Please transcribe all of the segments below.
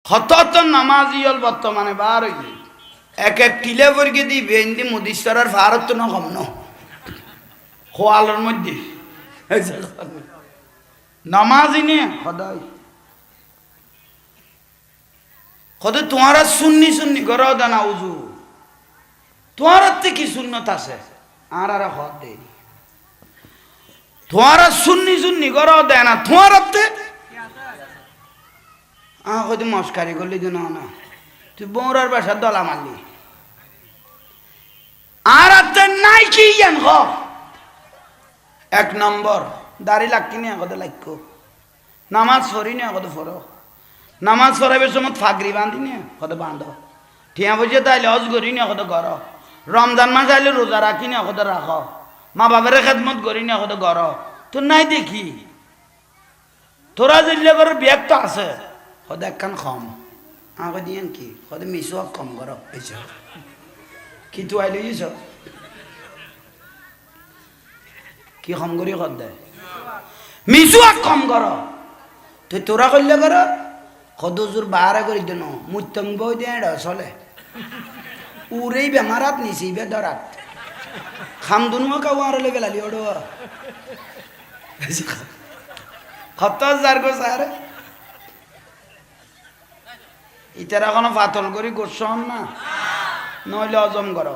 কত নামাজি হল বর্তমানে বার হইলে এক এক টিলে বর্গে দি বেন্দি মুদিস্তরার ভারত তো না কম ন খোয়ালের মধ্যে নামাজি নিয়ে সদাই কত তোমারা সুন্নি সুন্নি গড় দানা উজু তোমার কি সুন্নত আছে আর আর হদ দেই তোমারা সুন্নি সুন্নি গড় দেয় না তোমার হয়তো মস্কারি করলি তো না তুই বৌরার বাসার দলা মারলি আর নাই কি জ্ঞান হ এক নম্বর দাড়ি লাগতি নি আগতে লাগতো নামাজ পড়ি নি আগতে পড়ো নামাজ পড়াইবার সময় ফাগরি বাঁধি নি কত বাঁধ ঠিয়া বসে তাইলে হজ করি নি কত গর রমজান মাস আইলে রোজা রাখি নি কত রাখ মা বাবার খেদমত করি নি কত গর তো নাই দেখি তোরা যেগুলো করে ব্যাগ তো আছে কত একখান কম আগে দিয়েন কি কত মিশো কম কর কি তো আইলে কি কম করি কর দেয় মিশু কম কর তুই তোরা করলে কর কত জোর বাহারা করি দেন মুত্যং বই দিয়ে চলে উড়েই বেমারাত নিছি বে ধরাত খাম দুনুয়া কাউ আর লেগে লালি ওড়ো কত হাজার গো স্যার ইটার এখনো পাতল করি গোসন না নইলে হজম কর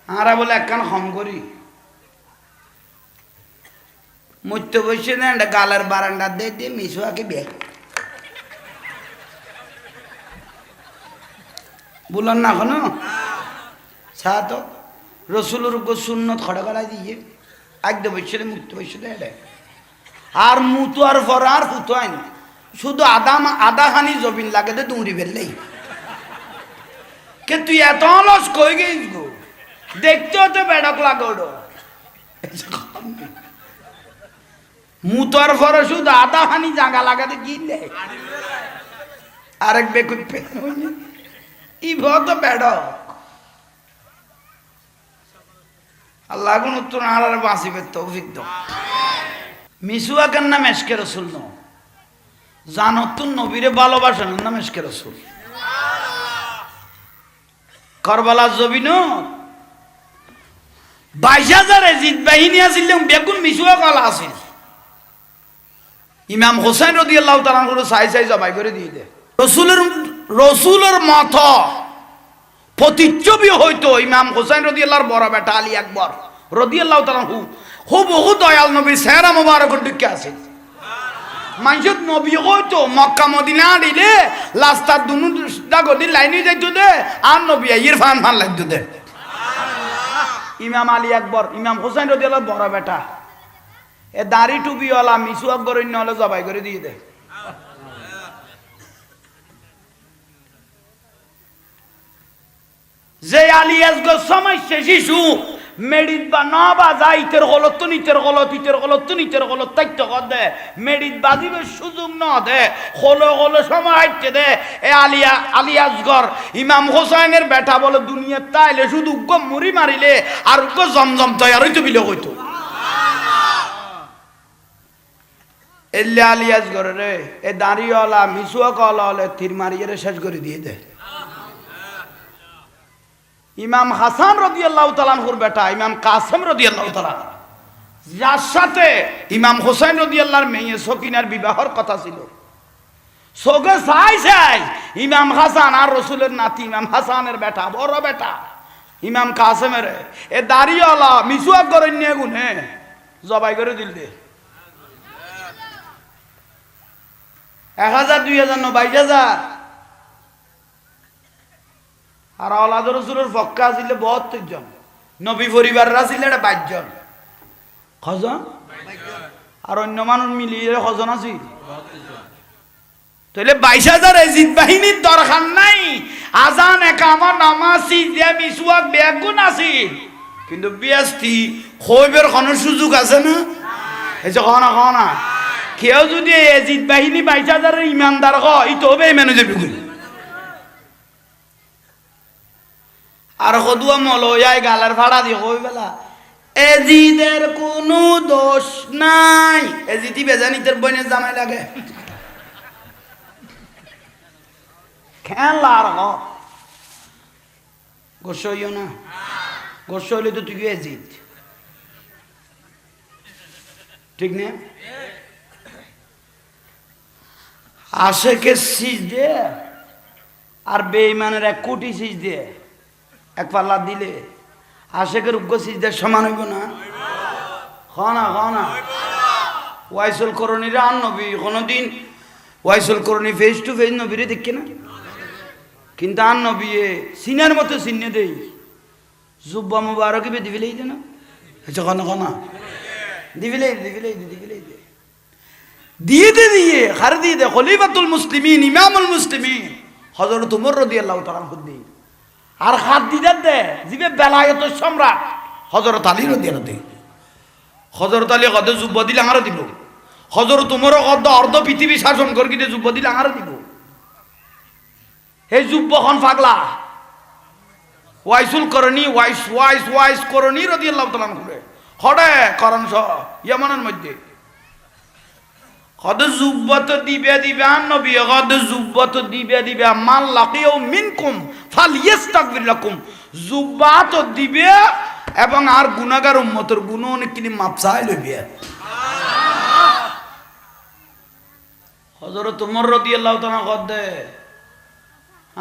আরা বলে একখান হম করি মধ্য বসে দেন গালের বারান্ডা দিয়ে দিয়ে মিশুয়াকে বে বললাম না এখনো ছা তো রসুলের উপর সুন্নত খড়া গলায় দিয়ে একদম বসে মুক্ত বসে দেয় আর মুতো আর ফর আর ফুতো আইন শুধু আধা খানি জবিন লাগে দে দুমড়ি ফেললেই কে তুই এত লস কই গেছিস গো দেখতেও তো বেড়ক লাগে ওডো মুতোর ফর শুধু আধা খানি জাগা লাগাতে গিলে আরেক বেকুই ই ভত বেড়ক আল্লাহ কোন উত্তর আর বাঁচিবে তৌফিক দাও মিশুয়া কেন নাম এশকে রসুল ন জানো তুন নবীরে ভালোবাসেন নাম এশকে রসুল করবালা জবিন 22,000 এজিদ বাহিনী আছিল বেগুন মিশুয়া কলা আছিল ইমাম হোসেন রাদিয়াল্লাহু তাআলা আনহু সাই সাই জবাই করে দিয়ে দে রসুলের মত প্রতিচ্ছবি হইতো ইমাম হোসেন রাদিয়াল্লাহর বড় বেটা আলী আকবর রাদিয়াল্লাহু তাআলা আনহু বহু দয়াল নবীর চেহারা মোবারকের দিকে আছে মানুষ নবী হইতো মক্কা মদিনা দিলে লাস্টার দুনু দাগদি লাইনে যাইতো দে আর নবী ইরফান ফান লাগতো দে ইমাম আলী আকবর ইমাম হোসেন রাদিয়াল্লাহর বড় বেটা এ দাড়ি টুপিওয়ালা মিশু আকবর অন্য হলে জবাই করে দিয়ে দে যে আলী আসগর সমস্যা শিশু মেডিত বা না বাজা ইতের গলত নিতের গলত ইতের গলত নিতের গলত তাইতে কর দে মেডিত বাজিবে সুযোগ না দে হলো হলো সময় হাইতে দে এ আলী আসগর ইমাম হোসেনের বেটা বলে দুনিয়ার তাইলে শুধু উগ্র মুড়ি মারিলে আর উগ্র জমজম তৈয়ার হইতো বিলে হইতো এলে আলী আসগর রে এ দাঁড়িয়েওয়ালা মিশুয়া কলা হলে তীর মারিয়ে শেষ করে দিয়ে দে ইমাম হাসান রাদিয়াল্লাহু তাআলা আনহুর বেটা ইমাম কাসেম রাদিয়াল্লাহু তাআলা যার সাথে ইমাম হোসেন রাদিয়াল্লাহর মেয়ে সকিনার বিবাহের কথা ছিল সোগে চাই ইমাম হাসান আর রসুলের নাতি ইমাম হাসানের বেটা বড় বেটা ইমাম কাসেমের এ দাড়িওয়ালা মিশুয়া করে নিয়ে গুনে জবাই করে দিল দে 1,000 2,000 না 22,000 আর আওলাদ রসুলের পক্ষে আছিল 72 জন নবী পরিবাররা ছিল 22 জন কজন আর অন্য মানুষ মিলিয়ে কজন আছিল তাহলে 22,000 এজিদ বাহিনীর দরকার নাই আজান একামা নামাজি যে মিশুয়াক বেগুন আছিল কিন্তু বিয়াস্তি হইবের কোনো সুযোগ আছে না এই যে খানা কেউ যদি এজিদ বাহিনী 22,000 এর ইমানদার হয় তো হবে মেনে যাবে আর সদুয়া মলয়াই গালার ভাড়া দিয়ে কই বেলা এজিদের কোনো দোষ নাই। এজিদি বেজানিতের বইনের জামাই লাগে খেলার গোস্ব হইও না। গোস্ব হইলে তো তুই এজিদ, ঠিক না? আশেকে সিজ দে আর বেঈমানের 1 কোটি সিজ দে এক পাল্লা দিলে আশেকের উগ্র সিজ দে সমান হইব না? খানা খানা ওয়াইসুল করণীরা আর নবী কোনোদিন ওয়াইসুল করণী ফেস টু ফেস নবীরে দেখে না, কিন্তু আর নবী সিনের মতো চিহ্নে দেই জুব্বা মুবারক বে দিবিলেই দে না। আচ্ছা খানা খানা দিবিলেই দে দিয়ে খারে দিয়ে দে। খলিফাতুল মুসলিমিন ইমামুল মুসলিমিন হযরত উমর রাদিয়াল্লাহু তাআলা খুদ্দি আর হাত দিদার দে জিবে বেলায়েতের সম্রাট হযরত আলী রাদিয়াল্লাহু তাআলা। হযরত আলী কত যুব্বা দিলে আমারও দিব, হযরত উমর কত অর্ধ পৃথিবী শাসন করি দিলে যুব্বা দিলে আমারও দিব। এই যুব্বখন পাগলা ওয়াইসুল করণী ওয়াইস করণী রাদিয়াল্লাহু তাআলা করে হড়ে করণ সহ ইয়ামানের মধ্যে কত যুব্বত দিবে আর নবী কত যুব্বত দিবে মান লাকিউ মিনকুম ফালইস্তাগফির লাকুম। যুব্বাত দিবে এবং আর গুনাহগার উম্মতের গুনাহ অনেকখিনি মাপ চাই লইবে। হযরত ওমর রাদিয়াল্লাহু তাআলা কদে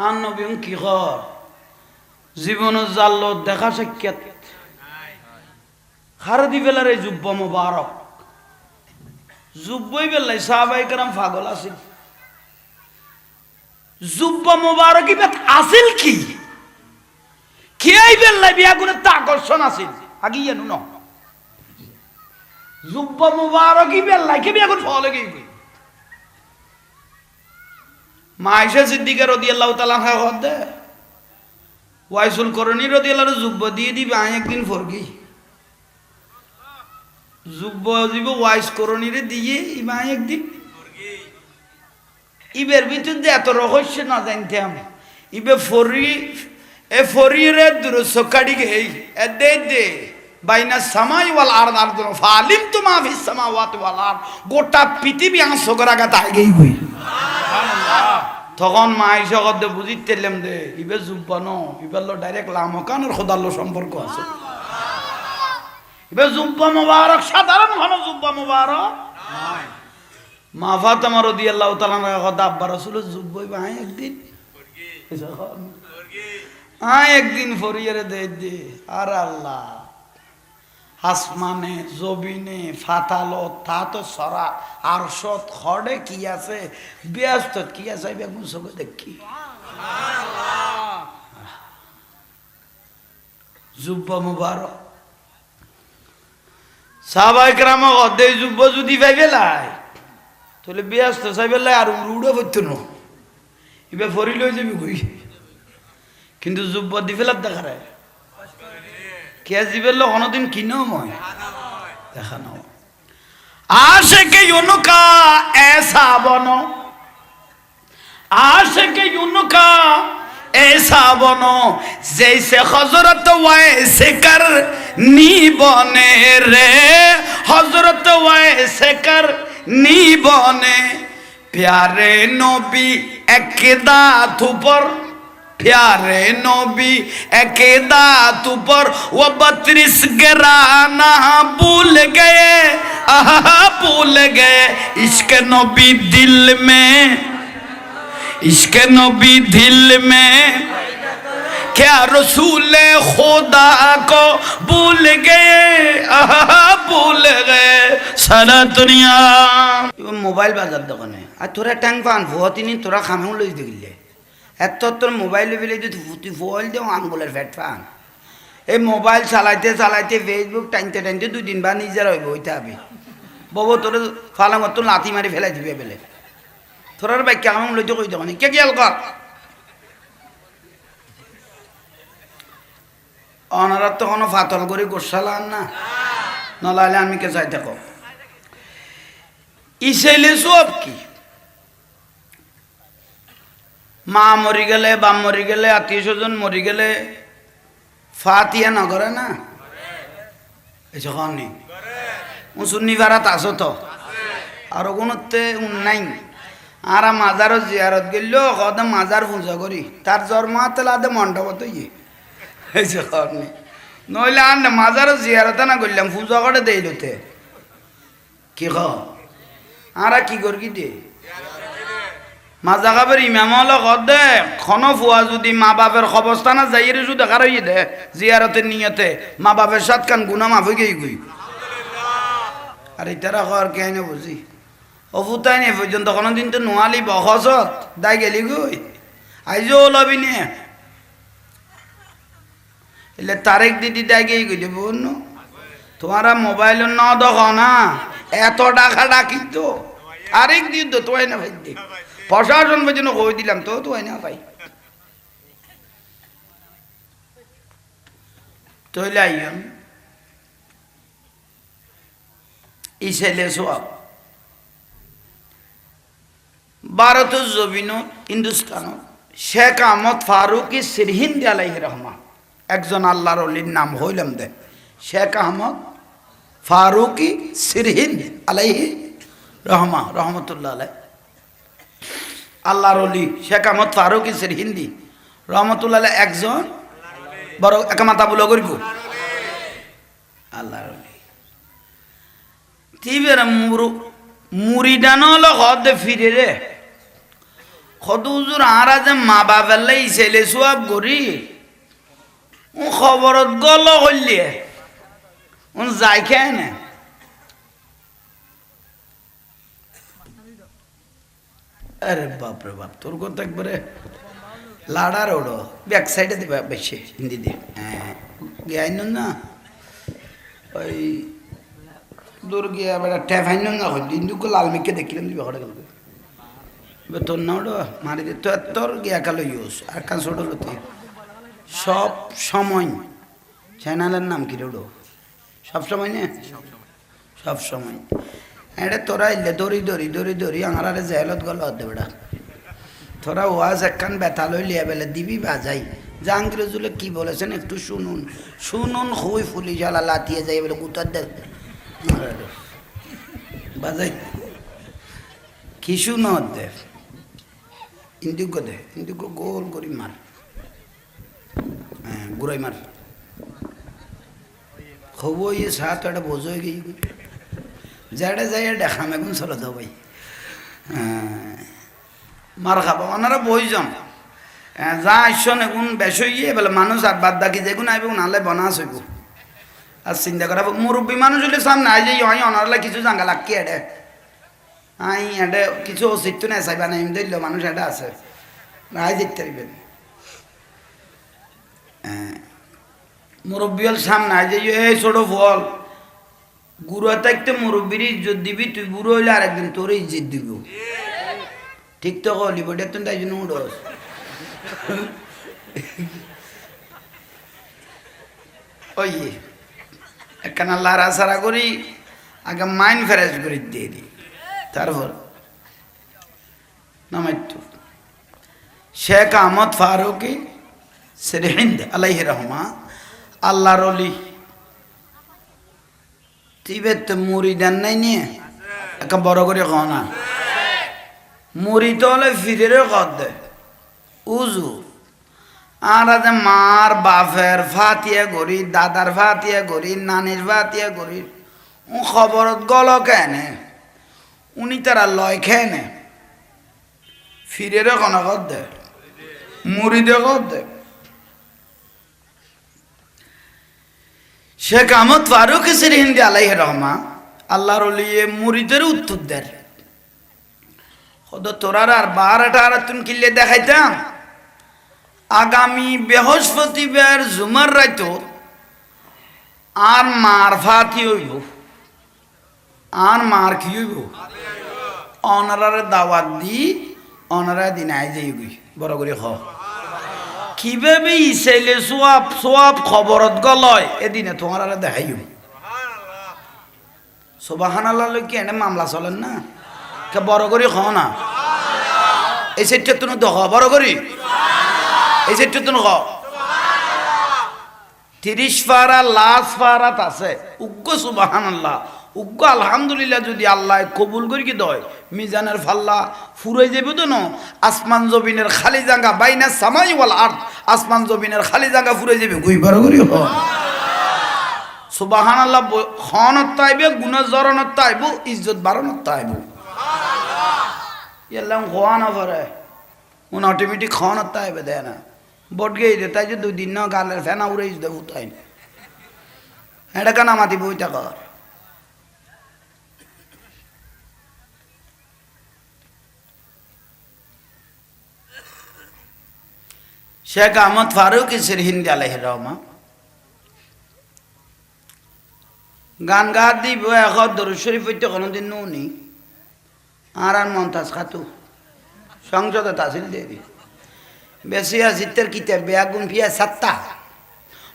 আর নবী কি কর জীবন জাল্ল দেখা সাক্ষাৎ খারে দিবেলার এই যুব্বা মুবারক যুব্বই বেলাই সাহাবায়ে কেরাম পাগল আছিল। যুব্বা মুবারক ইবাত আছিল কি এই বেলাই বিয়া গুণের তা আকর্ষণ আছিল আগে জানো না। যুব্বা মুবারক বেলাই কে বিয়া গুণ ফলে গই মা আয়েশা সিদ্দিকা রাদিয়াল্লাহু তাআলা হদে ওয়াইসুল করণী রাদিয়াল্লাহু যুব্বা দিয়ে দিবে আয় একদিন ফরগি যুব্ব দিব ওয়াইস করণীরে দিয়ে ইমা একদিন ইবের ভিতর দিয়ে এত রহস্য না জানতাম। ইবে ফরিরে দুরসকাড়ি গেই দে বাইনা সামাই ওয়াল আরদ আরদ ফালিম তো মা ফিস সামাওয়াতি ওয়াল আরদ গোটা পৃথিবী আঁসগরাগা তাই গই গই সুবহানাল্লাহ। তখন মা আয়েশা কদে বুঝিতেলাম দে ইবে যুব্বা ন ইবেল ডাইরেক্ট লামকানের খোদাল্লো সম্পর্ক আছে। ইবে যুব্বা মুবারক সাধারণ ঘন যুব্বা মুবারক নয়। মা ফাতেমা রাদিয়াল্লাহু তাআলা কদে আব্বা রাসূল যুব্বই ভাই একদিন একদিন ফরিয়ারে দে আর আল্লাহ আসমানে জবিনে ফাতালো তা তো সরা আরশত খড়ে কি আছে ব্যস্ত কি আছে বেগুন সঙ্গে দেখি যুব্বা মুবারক সাহাবায়ে কেরাম অদে যুব্ব যদি পাইবেলাই তাহলে ব্যস্ত চাইবেলাই আর উড়ে পড়তো না ইবে ফরি লই যাবি কই, কিন্তু যুব্ব দি ফেলার দেখা রে কে জীবের লোক অনদিন কিনো মই দেখানো आशिक उनका ऐसा बनो, आशिक उनका ऐसा बनो जैसे हजरत वैसे कर नी बने रे, हजरत वैसे कर नी बने। प्यारे नबी एकदात पर, प्यारे नबी एकदात पर वो 32 गिराना भूल गए, भूल गए। इश्क नबी दिल में, इश्क नबी दिल में, क्या रसूल खुदा को भूल गए, भूल गए। सारा दुनिया मोबाइल बाजार दোकाने আর তোরা ট্যাং পান ভুয়াতিনি তোরা খামেও লই দিলে এত তোর মোবাইল বিলে যদি ফুটি ফুয়াল দেও আঙ্গুলের ফ্যাট পান। এই মোবাইল চালাইতে চালাইতে ফেসবুক টাইনতে টাইনতে 2 দিন বা নিজের হইব হইতে হবে বব তোর ফালা মতো লাথি মারি ফেলাই দিবে বেলে তোরার বাইক কেমন লইতে কই দোকানে কে গেল কর অনারা তো কোনো ফাতল করে গোসালান না নলালে আমি কে চাই থাকো ইসেলে সব কি মা মরি গেলে বাপ মরি গেলে আত্মীয় স্বজন মরি গেলে ফাতিয়া না করে না এসে খাওয়ানি সুন্নি ভাড়াত আছো তো আর কোনোতে নাই আর মাজারও জিয়ারত গেল কত মাজার পূজা করি তার জন্মাতে লাদে মণ্ডপত ইয়ে এসে খাওয়ানি নইলে আর না মাজারও জিয়ারত না করলাম পূজা করে দেইলতে কি খ আর কি করি দে মাজা কাপের ইমাম হলো দে খন ফুয়া যদি মা বাপের খবস্থানা যাইয়ে যদি দেখার হইয়ে দে জিয়ারতের নিয়তে মা বাপের সাত কান গুনা মাফ হয়ে গই আর ইতারা কর কে আইনে বুঝি অফুতাই নে পর্যন্ত কোনোদিন তো নোয়ালি বহসত দাই গেলি গই আইজও ওলাবি নে এলে তারেক দিদি দাই গেই গই বন্য তোমারা মোবাইল ন দেখ না এত টাকা ডাকি তো তারেক দিন তো তোয়াই না ভাই প্রশাসন পর্যন্ত কই দিলাম তো তোয়াই না ভাই তৈলে আইন ই ছেলে সব ভারতের জমিন হিন্দুস্তান শেখ আহমদ ফারুকি সিরহিন্দি আলাইহি রহমা একজন আল্লাহর ওলির নাম হইলাম দে শেখ আহমদ ফারুকি সিরহিন্দি আলাইহি রহমা রহমতুল্লাহ আলাই আল্লাহর ওলি শেখ আহমদ ফারুকি সিরহিন্দি রহমতুল্লাহ আলাই একজন বড় একামাতা বলে করিব আল্লাহর ওলি তিবের মুড়িদানো হলো হদে ফিরে রে খদুজুর আরা যে মা বাপের ছেলে সোয়াব করি ও খবরত গল হইলে ও যাই খেয়ে না আরে বাপরে বাপ তোর কথা একবারে লাড়ার ওড়ো ব্যাক সাইডে দিবা বেশি হিন্দি দিয়ে হ্যাঁ জ্ঞান না ওই দূর গিয়ে আবার ট্যাপ হাইন না হল হিন্দুকে লাল মেঘকে দেখিলাম দিবে হঠাৎ গেল তোর না ওটা মারি দে তোর গিয়া কালো ইউস আর কান ছোট হতে সব সময় চ্যানেলের নাম কি রে ওটা সব সময় না সব সময় এটা তোরা ইলে দড়ি দড়ি দড়ি দড়ি আমার আরে জেলত গল হতে বেড়া তোরা ওয়াজ একখান ব্যথা লই লিয়া বেলে দিবি বাজাই জাহাঙ্গীরজুলে কি বলেছেন একটু শুনুন শুনুন খুবই ফুলি জ্বালা লাতিয়ে যাই বলে গুতার দেখ বাজাই কি শুনো দে ইন্দুক দে ইন্দুক গোল করি মার হ্যাঁ গুড়াই মার খুব ইয়ে সাত একটা বোঝো হয়ে গেছি যাটা যাই দেখাম এখন চলে যাও ভাই মার খাবো ওনারা বইজন যা আসছেন এখন বেশ হইয়ে বলে মানুষ আর বাদ বাকি যেগুন আইব নাহলে বনাস হইব আর চিন্তা করা মুরব্বী মানুষ হলে সামনে আই যাই হয় ওনারা কিছু জাঙ্গা লাগি এডে আই এডে কিছু অস্তিত্ব নেই চাইবা না এমনি দিল মানুষ এটা আছে আই দেখতে পারবেন মুরব্বী হল সামনে আই যাই এই ছোট ফল গুরু থাকতে মুরব্বীর ইজ্জত দিবি তুই বুড়ো হইলে আরেকদিন তোর ইজ্জত দিব ঠিক তো কলি বটে তুই তাই জন্য উঠোস ওই একখানা লারা সারা করি আগে মাইন্ড ফ্রেশ করে দিয়ে দিই তারপর নামাইতো শেখ আহমদ ফারুকি সিরহিন্দ আলাইহি রহমা আল্লাহর ওলি তিবেত মুড়ি দেন নাই নিয়ে একটা বড় করে খাও না মুড়ি তো হলে ফিরে কর দে উজু আর আছে মার বাপের ফাতিয়া করি দাদার ফাতিয়া করি নানির ফাতিয়া করি ও খবরত গল কেনে উনি তারা লয় খেয়ে নে ফিরে কোনো কর দে মুড়ি দে কর দে শেখ আহমদ ফারুক সিরহিন্দি আলাইহি রহমা আল্লাহর ওলিয়ে মুরিদের উত্তর দেয় তোরার আর 12টা আর তুমি কিনলে দেখাইতাম আগামী বৃহস্পতিবার জুমার রাত আর মার ফাতি হইব আর মার কি হইব অনারারে দাওয়াত দি অনারা দিন আই যাইব বড় করে খ কিভাবে ইসাইলে সোয়াব সোয়াব খবরত গলয় এদিনে তোমার আর দেখাইব সুবহানাল্লাহ কি এনে মামলা চলেন না কে বড় করে খ না এই সেটটা তুমি দেখ বড় করি এই সেটটা তুমি খ 30 পারা লাশ পারাত আছে উগ্র সুবহানাল্লাহ উগ্র আলহামদুলিল্লাহ যদি আল্লাহ কবুল করি কি দয় মিজানের ফাল্লা ফুরাই যাবে তো ন আসমান জমিনের খালি জায়গা বাইনা সামাই ওয়াল আরদ আসমান জমিনের খালি জায়গা ফুরাই যাবে কইবার করি হ সুবহানাল্লাহ খনত তাইবে গুনাহ জরনত তাইবো ইজ্জত বারনত তাইবো সুবহানাল্লাহ এলাম খোয়া না পারে উন অটোমেটিক খনত তাইবে দেয় না বট গেই দে তাই যে 2 দিন না গালের ফেনা উড়ে ইজ দেবো তাই এটা কানা মাতি বইটা কর শেখ আহমদ ফারুক সিরহিন্দি আলাইহির রহমান গান গা দিব এখন দরুদ শরীফ হইতে কোনোদিন নুনি আর মমতাজ খাতু সংসদে তাসিল দিয়ে দি বেশি আসিতের কিতাব বেয়াগুন ফিয়া সাত্তা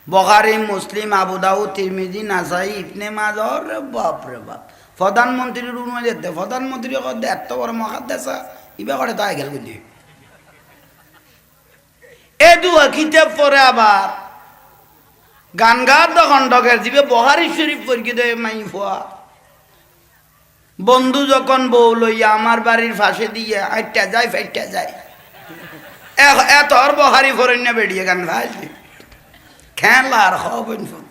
বুখারী মুসলিম আবু দাউদ তিরমিজি নাসাই ইবনে মাজাহ রে বাপ রে বাপ প্রধানমন্ত্রীর রুমে যেতে প্রধানমন্ত্রী কত এত বড় মুহাদ্দিস ইবা করে তাই গেল বুঝি এ দুয়া কিতাব পড়ে আবার গান গার দখন ডকের দিবে বুখারী শরীফ পড়ি দেয় মাই ফুয়া বন্ধু যখন বউ লইয়া আমার বাড়ির পাশে দিয়ে আইটা যায় ফাইটা যায় এত আর বুখারী পড়েন না বেড়িয়ে গান ভাই খেলার হবেন ফুট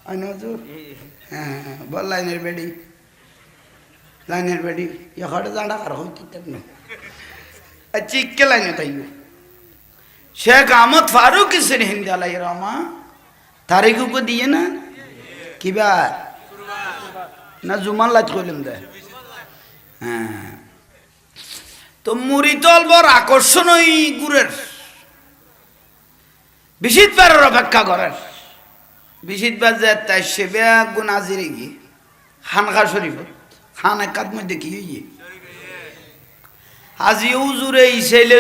আইনো তো হ্যাঁ বল লাইনের বেড়ি এখানে জানা কার হইতে না চিক্কে লাইনে তাইও শেখ আহমদ ফারুক সিরহিন্দি আলাইহির রহমান তারিখ को दिए ना কিবা না জুমান লাজ কইলাম দে হ্যাঁ তো মুরিতল বড় আকর্ষণ ওই গুরের বিশিতবারের অপেক্ষা করার বিশিতবার যে তাই সেবে গুণ আজিরে গিয়ে খানকা শরীফ খান একাত মধ্যে কি হইয়ে আজি উজুরে ইসাইলে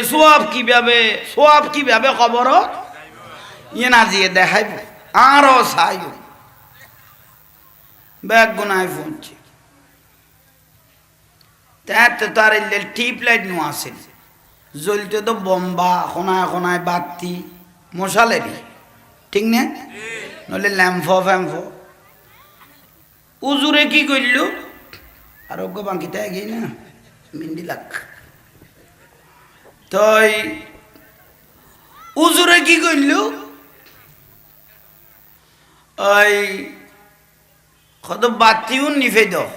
সোয়াব কিভাবে খবর ইয়ে নাজিয়ে দেখাইব আরো চাইব ব্যাগ গুনায় ফুনছে তার টিপ লাইট নো আসেন জ্বলতে তো বম্বা কোনায় কোনায় বাতি মশালেরই ঠিক না নইলে ল্যাম্পো ফ্যাম্পো উজুরে কি করল আরোগ্য বাঙ্কিতে গিয়ে না মিন্দি লাখ তই উজুরে কি করল ওই কত বাতিও নিভে দাও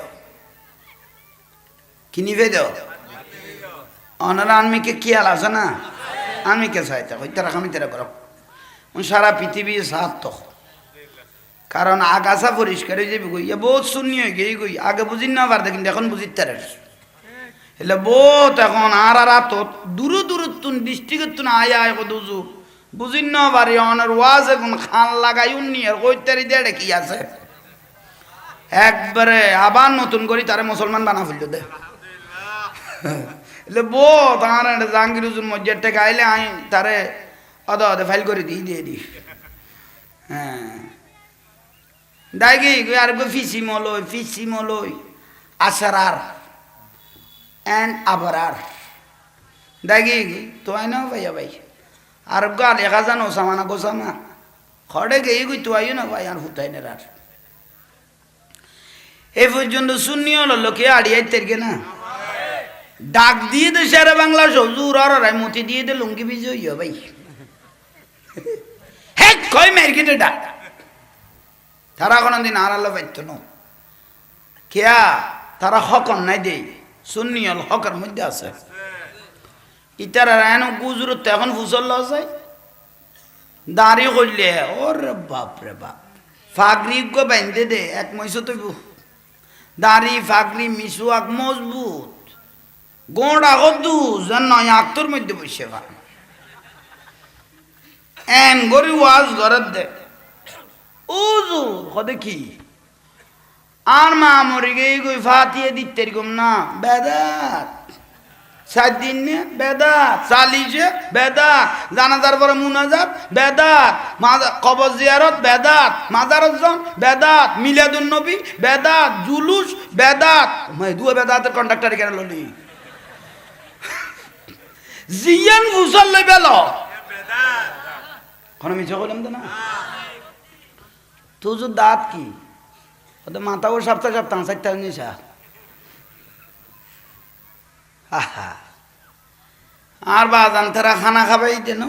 কি নিভে দাও অনারা আনমিকে খেয়াল আছে না আনমিকে চাইতে ওই তারা আমি তারা করো সারা পৃথিবী সাত তো কারণ আগাছা পরিষ্কার হয়ে যাবে গই বহুত শূন্য হয়ে গিয়ে গই আগে বুঝিন না পারতে কিন্তু এখন বুঝিত তার এলে বহুত এখন আর দূর তুন ডিস্ট্রিক্টের তুন আয় কত উজু বুঝিন না পারি অনার ওয়াজ এখন খান লাগাই উন্নি আর কইতারি দেড়ে কি আছে একবারে আবার নতুন করি তারে মুসলমান বানা ফেলল দে এলে বহুত আর জাহাঙ্গীর হুজুর মসজিদ থেকে আইলে আই তারে অদে ফাইল করে দিয়ে দি হ্যাঁ দাইগি আর ফিসি মলই আসারার এন্ড আবরার দাইগি তো আই না ভাই আর গা লেখা জানো সামানা গোসামা খড়ে গিয়ে গই তো আইও না ভাই আর হুতাই না আর এ পর্যন্ত শূন্য হলো লোকে আড়িয়াই তেরকে না ডাক দিয়ে দে সারা বাংলা সজুর আর মতি দিয়ে দে লুঙ্গি ভিজে হইয়া ভাই হে কই মার্কেটে ডাক তারা কোনদিন আড়ালো পাইতো না কেয়া তারা হক নাই দেই সুন্নিয়ল হকের মধ্যে আছে ইতারা রায়ন গুজরত এখন ফুসল আছে দাড়ি করলে ওরে বাপ রে বাপ ফাগরি গো বাইন্দে দে এক মইছো তৈব দাড়ি ফাগরি মিসুয়াক মজবুত গোড় আগদু যেন নয় আক্তর মধ্যে বসে ভা এন গরি ওয়াজ ঘরত দে উজু হদে কি আর মা মরে গিয়ে গই ফাতিয়ে দিতে এরকম না বেদাত 7 দিন নে বেদাত চালিশে বেদাত জানাজার পরে মুনাজাত বেদাত কবর জিয়ারত বেদাত মাজারত জন বেদাত মিলাদুন নবী বেদাত জুলুস বেদাত মই দুয়া বেদাতের কন্ডাক্টর কেন ললি জিয়ান ফুসল লই বেল কোনো মিছে করলাম তো না তুই দাঁত কি ওদের মাথাও সপ্তাহ সপ্তাহ চারটা নিশা আর বাজান তারা খানা খাবাই দেন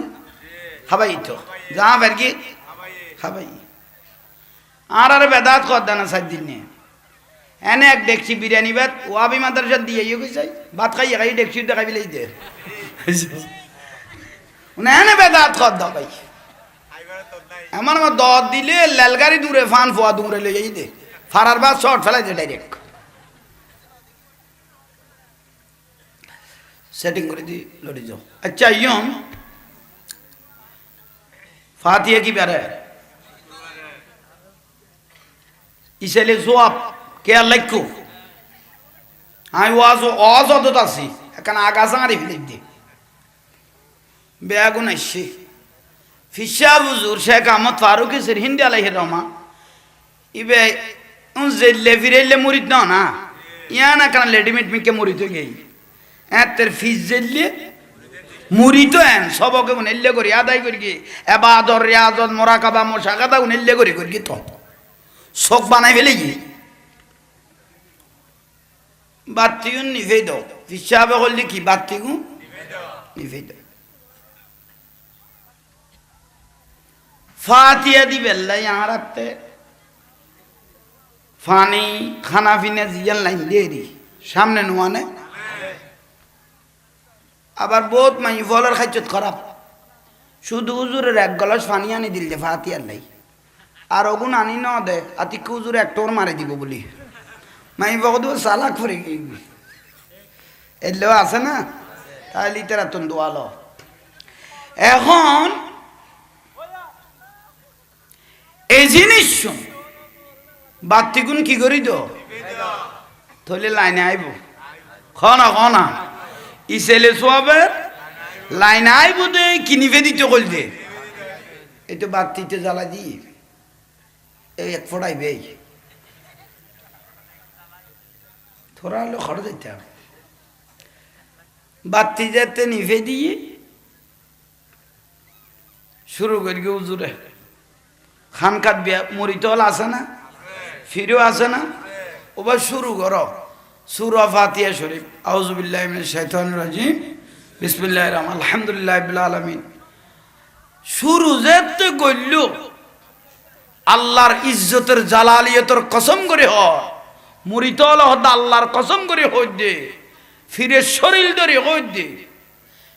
খাবাই তো যা বের কি খাবাই আর বেদাত কর দানা 7 দিন নিয়ে এনে এক ডেকচি বিরিয়ানি ভাত ওয়াবি মাদ্রাসা দিয়ে গেছে ভাত খাইয়ে খাই ডেকচি দেখাবি লাই দে এনে বেদাত কর দাও ভাই এমন আমার দর দিলে লালগাড়ি দূরে ফান ফোয়া দূরে লই যাই দে ফারার বাদ শর্ট ফেলাই দে ডাইরেক্ট সেটিং করে দি লড়ি যাও আচ্ছা ইয়ম ফাতিহা কি বেরে ইসেলে জবাব কে লাইকো আমি ওয়াজ অদত আছি এখন আগাছা মারি ফেলে দি বেয়াগুন আসছে ফিসা বুজুর শেখ আহমদ ফারুক হিন্দি আলাইহির রহমা ইবে জেলে ফিরেলে মুরিদ না ইয়া না কেন লেডিমেট মিকে মুরিদ হয়ে গেই এতের ফিস জেলে মুরিদ এন সবকে উনেল্লে করি আদায় করি গিয়ে এবাদর রিয়াজত মোরাকাবা মোশাকাদা উনেল্লে করি গিয়ে তো শোক বানাই ফেলে গিয়ে বাতিগুন নিভে দাও ফিসাবে করলে কি বাতিগুন নিভে দাও ফাতিহা দিবেন লাই আর আপতে ফানি খানা পিনা জিয়ান লাইন দিয়ে দি সামনে নোয়ানে আবার বহুত মাই ফলের খাইছত খারাপ শুধু হুজুরের এক গ্লাস পানি আনি দিল যে ফাতিহার লাই আর ওগুন আনি ন দে আতিক হুজুর এক টোর মারি দিব বলি মাই বকদ সালাক করে গই এলেও আছে না তাহলে ইতারা তুন দোয়ালো এখন এই জিনিস বাতিগুন কি করি তো তাহলে লাইনে আইব খনা ইসেলে সোয়াবের লাইনে আইব দে কিনিফে দিতে কল দে এই তো বাতিতে জ্বালা দি এই এক ফোটাইবে থোড়া হলে খড় দিতে হবে বাতি যেতে নিভে দিয়ে শুরু করি হুজুরে খানকাত বিয়া মরিতল আছে না ফিরেও আছে না ওবার শুরু করো সূরা ফাতিহা শরীফ আউযু বিল্লাহি মিনাশ শাইতানির রাজিম বিসমিল্লাহির রহমানির রহিম আলহামদুলিল্লাহি রাব্বিল আলামিন শুরু যেতে কইল আল্লাহর ইজ্জতের জালালিয়তের কসম করে হ মরিতল হদ আল্লাহর কসম করে হই দে ফিরে শরীর ধরে হই দে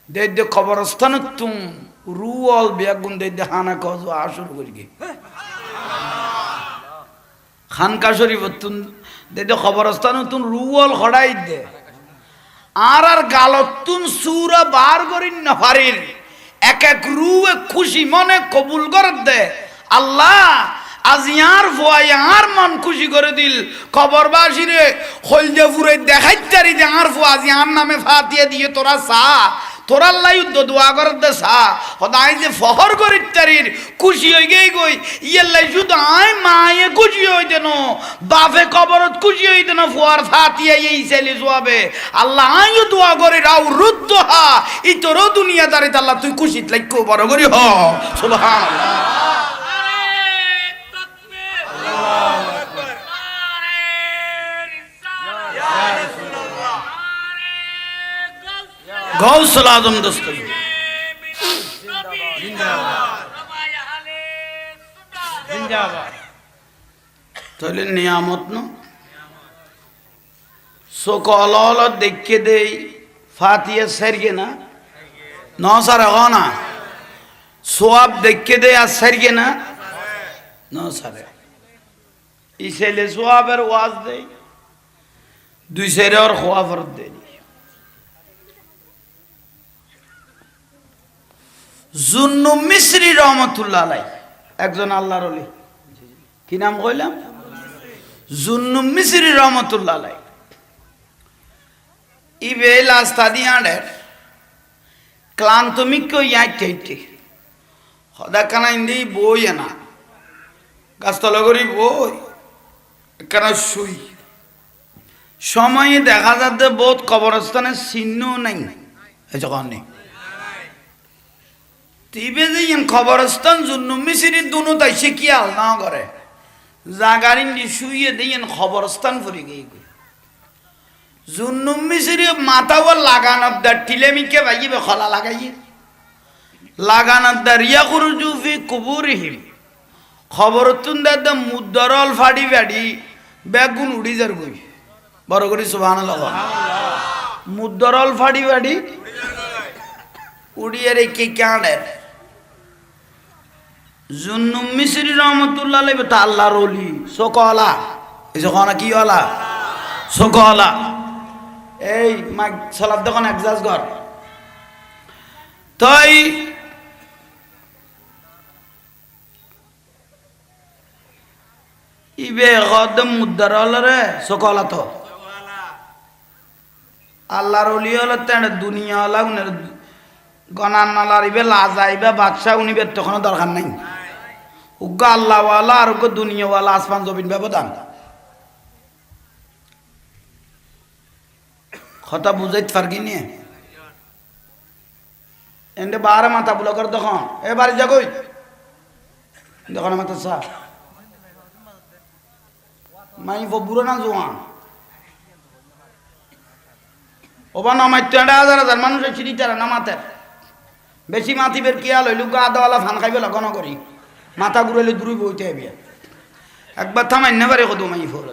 দে কবরস্থান তুম রুয়াল বেগুন দে হানা কজ আসর করি খানকা শরীফ তুন দে খবরস্থান তুন রুয়াল খড়াই দে আর গালতুন সূরা বার করিন না পারিন এক এক রুয়ে খুশি মনে কবুল করে দে আল্লাহ আজ ইয়ার ভয় আর মন খুশি করে দিল কবরবাসী রে হলজে পুরে দেখাইতারি যে আর ভয় আজ ইয়ার নামে ফাতিহা দিয়ে তোরা সা তোরা আল্লাহ যুদ্ধ দোয়া করে দে সা হদাই যে ফহর করিতারির খুশি হই গই গই ইয়াল্লাই শুধু আয় মায়ে খুশি হই দেন বাপে কবরত খুশি হই দেন ফুয়ার ফাতিহা এই ছেলে জবাবে আল্লাহ আয় দোয়া করে রাও রুদ্ধ হা ই তোর দুনিয়াদারি আল্লাহ তুই খুশিত লাইকো বড় করি হ সুবহানাল্লাহ গৌসুল আজম দস্তগীর তাহলে নিয়ামত ন সকল দেখে দেই ফাতিহা সারগে না ন সারা হ না সোয়াব দেখে দেই আর সারগে না ন সারে ই ছেলে সোয়াবের ওয়াজ দেই দুই সেরে আর খোয়া ফরত দেই জুন্নু মিসরি রহমতুল্লাহ আলাই একজন আল্লাহর ওলি কি নাম কইলাম জুন্নু মিসরি রহমতুল্লাহ আলাই ইবে লাস্তা দিয়াডের ক্লান্ত মিক্ক ইয়াইতে হদা কানা ইন্দি বই না গাছতলা করি বই কেন শুই সময়ে দেখা যাচ্ছে বহুত কবরস্থানের চিহ্ন নাই এই যখন নেই তিবে যে খবরস্থান জুন্নু মিসিরি দুনো তাই সে কি আল না করে জাগারিন দি শুইয়ে দিয়েন খবরস্থান ফুরি গিয়ে জুন্নু মিসিরি মাথাও লাগানোর দার টিলেমিকে ভাইবে খলা লাগাইয়ে লাগানোর দার ইয়া খুরুজু ফি কুবুরিহিম খবর তুন দাদা মুদ্দরল ফাড়ি ফাড়ি বেগুন উড়ি যার গই বড় করে সুবহানাল্লাহ মুদ্দরল ফাড়ি ফাড়ি উড়িয়ে রে কে কাঁড়ের জুন্নু মিসরি রহমতুল্লাহ আলাইহি তা আল্লাহর ওলি সকলা এই যখন কি ওলা সকলা এই মাইক সালাত দোকান একজাজ ঘর তাই ইবে গদম মুদ্দারল রে সকলা তো আল্লাহর ওলি হলো তেন দুনিয়া ওলা উনের গনান নালার ইবে লাজাইবে বাদশা উনিবে তখন দরকার নাই উগ্গা আল্লাহওয়ালা আর উগ্গা দুনিয়াওয়ালা আসমান জমিন ব্যবধান কথা বুঝাইতে পারগি নিয়ে এন্ডে বারে মাথা বুলকর তখন এ বাড়ি যাগই দোকানে মাথা চা মাই বুড়ো না জোয়ান ওবা নামাই 1,000 মানুষের চিনি তারা নামাতে বেশি মাতিবের কি আল হইলু আদাওয়ালা ফান খাইবে লগন করি মাথা ঘুরাইলে দূরে বইতে হবে একবার থামাই না পারে কত মাই ফোর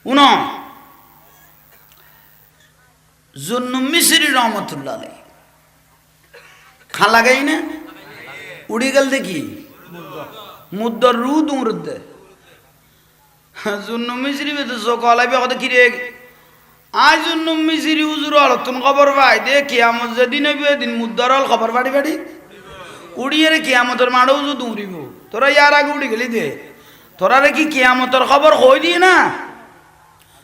উন জুন্নু মিসরি রহমতুল্লাহ আলাইহি খা লাগাই না উড়ি গেল দেখি মুদ্দর রুদ উমরুদ্দে জুন্নু মিসরি বে তো সকলাইবে কত কি রে আজ জুন্নু মিসরি হুজুর আলতুন খবর পাই দে কিয়ামত যেদিন হইবে দিন মুদ্দরল খবর পাড়ি পাড়ি উড়িয়ে রে কিয়ামতের মাড়ও যদি উড়িব তোরা ইয়ার আগে উড়ি গেলি দে তোরা রে কি কিয়ামতের খবর কই দিয়ে না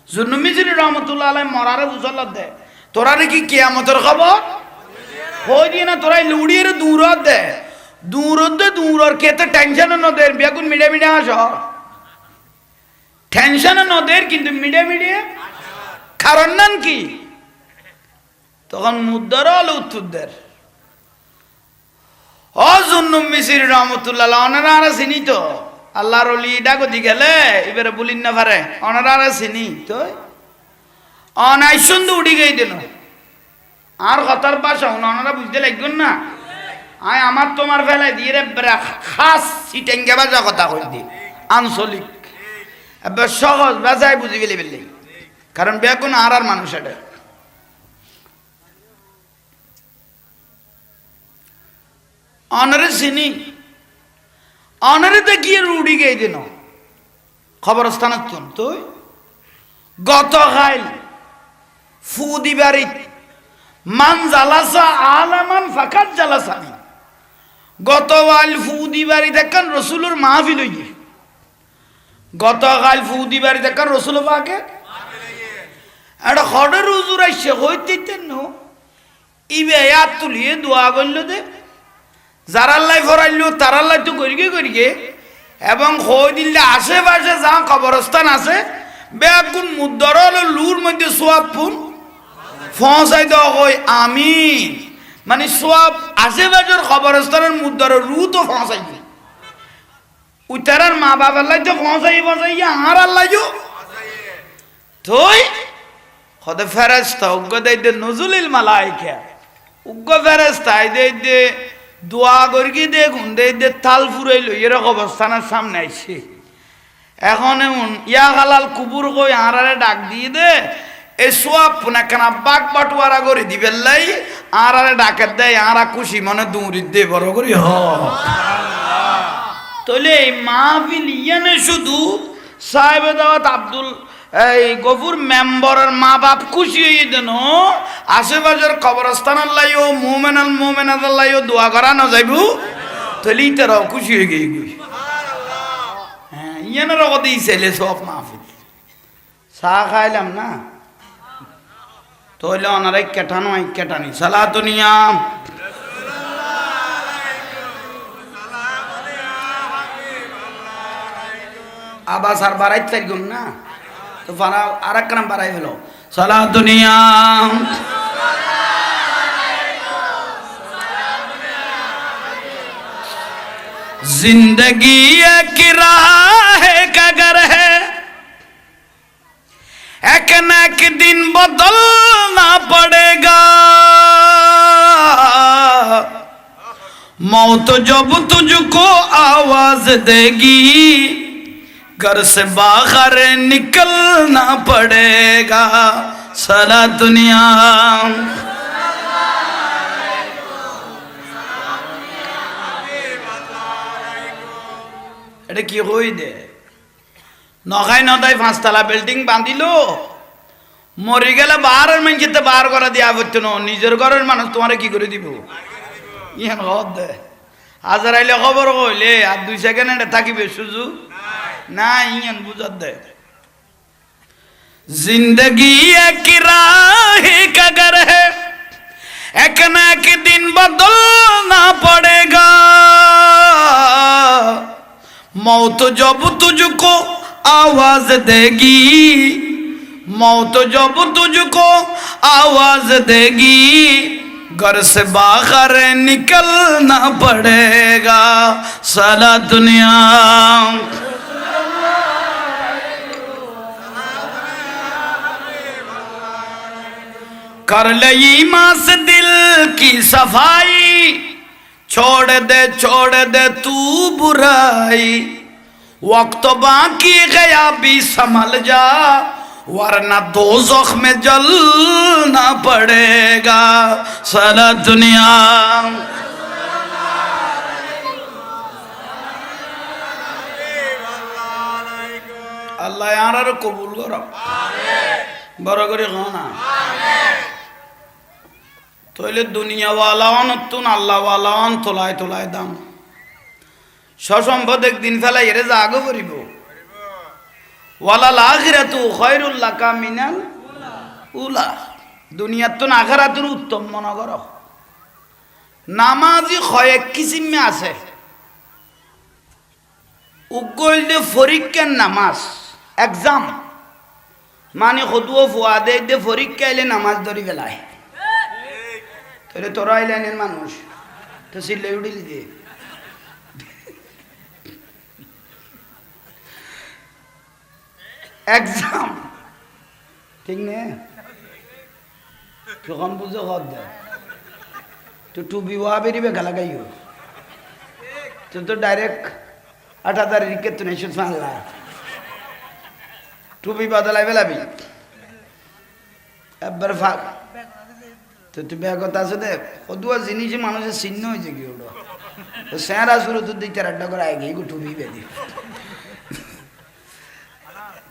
জুন্নু মিসরি রহমতুল্লাহ আলাইহি মরারে বুঝাল দে তোরা রে কি কিয়ামতের খবর কই দিয়ে না তোরা উড়িয়ে রে দূরত দে দূরর কেতে টেনশন ন দে বেগুন মিডে মিডে আস টেনশন ন দে কিন্তু মিডে মিডে কারণ নান কি তখন মুদ্দারল উত্তরদের ও জুন্নু মিসরি রহমতুল্লাহ ওনারা চিনি তো আল্লাহর ওলি ডাকো দি গেলে এবারে বলিন না পারে ওনারা চিনি তো অনাই সুন্দর উড়ি গই দিন আর কথার পাশা ওনারা বুঝতে লাগবেন না আয় আমার তোমার ফেলায় দিয়ে রে খাস সিটেঙ্গে বাজা কথা কই দি আঞ্চলিক এবার সহজ বাজায় বুঝি ফেলে ফেললে কারণ বেগুন আর মানুষ এটা অনারে চিনি অনারে দেখিয়ে রুড়ি গেই দিন খবরস্থান তুই গত খাইল ফু দিবারি মান জালাসা আলামান ফাকাত জালাসানি গত ওয়াল ফু দিবারি দেখেন রসুলের মাহফিল হইয়ে গত খাইল ফু দিবারি দেখেন রসুল পাকে একটা হরের হুজুর আইসে হইতে ইবে ইয়াত তুলিয়ে দোয়া করল দে যারাল্লাই ফরাইল তারাল্লাই তো করিগে এবং হই দিলে আশেপাশে যা কবরস্থান আছে বেগুন মুদ্দরল লুর মধ্যে সোয়াব ফুন ফসাই দেওয়া হয় আমিন মানে সোয়াব আশেপাশের কবরস্থানের মুদ্দর রু তো ফসাই উতারার মা বাবার লাই তো ফসাই আর আল্লাহ তুই খদে ফেরেশতা উগ্গ দেইদে নজুলিল মালাইকা উগ্গ ফেরেশতা দেইদে দোয়া করি দে গুন দেইদে তাল ফুরাইল এর অবস্থানের সামনে আইছে এখন এমন ইয়া হালাল কুবুর কই আরারে ডাক দিয়ে দে এ সোয়াব না কেন বাক বাটুয়ারা করে দিবেন লাই আরারে ডাকে দেয় আরা খুশি মনে দৌড়ি দে বড় করি হ তাহলে এই মাহফিল ইয়ানে শুধু সাহেব দাওয়াত আব্দুল এই গফুর মেম্বরের মা বাপ খুশি হয়ে দেন আশেপাশের কবরস্থান আল্লাহ মোমেন আল্লাহ দোয়া করা না যাইব তাহলে তারাও খুশি হয়ে গিয়ে হ্যাঁ ইয়ানের কথাই ছেলে সব মাহফিল চা খাইলাম না তাহলে ওনারাই কেটানো কেটানি সালাতু নিয়াম আবার আর বাড়াইতে থাকবেন না তো আর এক নাম বাড়াই হলো সালাতু নিয়াম जिंदगी एक राह का घर है, एक न एक दिन बदलना पड़ेगा। मौत जब तुझको आवाज देगी, घर से बाहर निकलना पड़ेगा। सारा दुनिया এটা কি হই দে নখাই নদাই পাঁচতলা বিল্ডিং বাঁধিল, মরি গেলে বাহারের মানুষকে বার করা দিয়া পড়তো না, নিজের ঘরের মানুষ তোমারে কি করে দিব? ইহান হদ দে হাজার আইলে খবর কইলে আর 2 সেকেন্ড থাকিবে সুজু না, ইহান বুঝার দে। जिंदगी एक राह का घर है, एक न एक दिन बदलना पड़ेगा। मौत जब तुझको आवाज देगी, मौत जब तुझको आवाज देगी, घर से बाहर निकलना पड़ेगा। सारा दुनिया कर ले ईमान से दिल की सफाई, छोड़ दे तू बुराई। वक्त बाकी गया भी संभल जा, वरना दोज़ख में जलना पड़ेगा। सारा दुनिया अल्लाह यार कबूल करो, बड़ा करे खाना तैले दुनिया वालावान तुन आल्लाह वालावान তোলায় তোলায় দাম। সসম্পদ একদিন ফেলাই এরে জাগো করিব। ওয়ালাল আখিরাতু খায়রুল লাকা মিনাল উলা। দুনিয়াত তো আখিরাতুর উত্তম মনে করো। নামাজি কয়েক কিসিমে আছে। উগলদে পরীক্ষার নামাজ এক্সাম মানে খদুও ফুয়াদে দে পরীক্ষা এলে নামাজ ধরি ফেলায়। তাহলে তোরা আইলাইনের মানুষ তো সিলে উড়িলি দিয়ে এক্সাম ঠিক নে যখন বুঝো হদ দেয় তো টুবি ওয়া বেরিবে গালা গাইও তো ডাইরেক্ট 8 তারিখে তো নেই সুবহানাল্লাহ টুবি বদলাই ফেলাবি একবার ফাক তো তুমি কথা আছে দেখ কদুয়া জিনিস মানুষের চিহ্ন হয়েছে কি ওটা তো স্যারা শুরু তো 2-4 করে আগে টুবি বেদি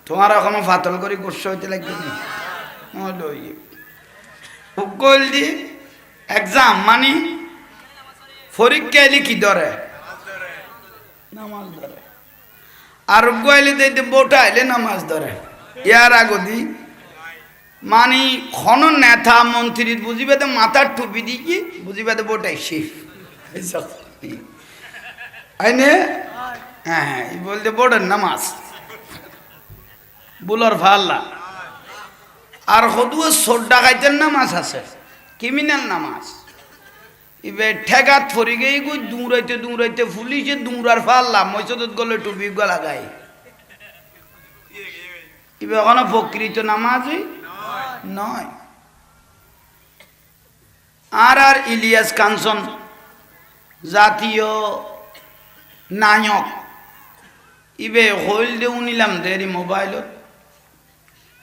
তোমার এখনো ফাতল করে গোস্ব হইতে লাগবে উকল দি এক্সাম মানে পরীক্ষা এলে কি ধরে নামাজ ধরে আর গইলে দিতে বোটা এলে নামাজ ধরে ইয়ার আগদি মানে খন নেতা মন্ত্রী বুঝিবে তো মাথার টুপি দিয়ে বুঝিবে তো বোটাই শিফ আইনে হ্যাঁ বলতে বোর্ডের নামাজ বুলার ফাল্লা আর হদুয়া সোট ডাকাইতের নামাজ আছে ক্রিমিনাল নামাজ ইবে ঠেকাত ফরি গেই গই দৌড়াইতে পুলিশে দৌড়ার ফাল্লা মসজিদত গলে টুপি লাগাই ইবে এখনো প্রকৃত নামাজই নয়। আর ইলিয়াস কাঞ্চন জাতীয় নায়ক ইবে হইল দে উনিলাম দেরি মোবাইলত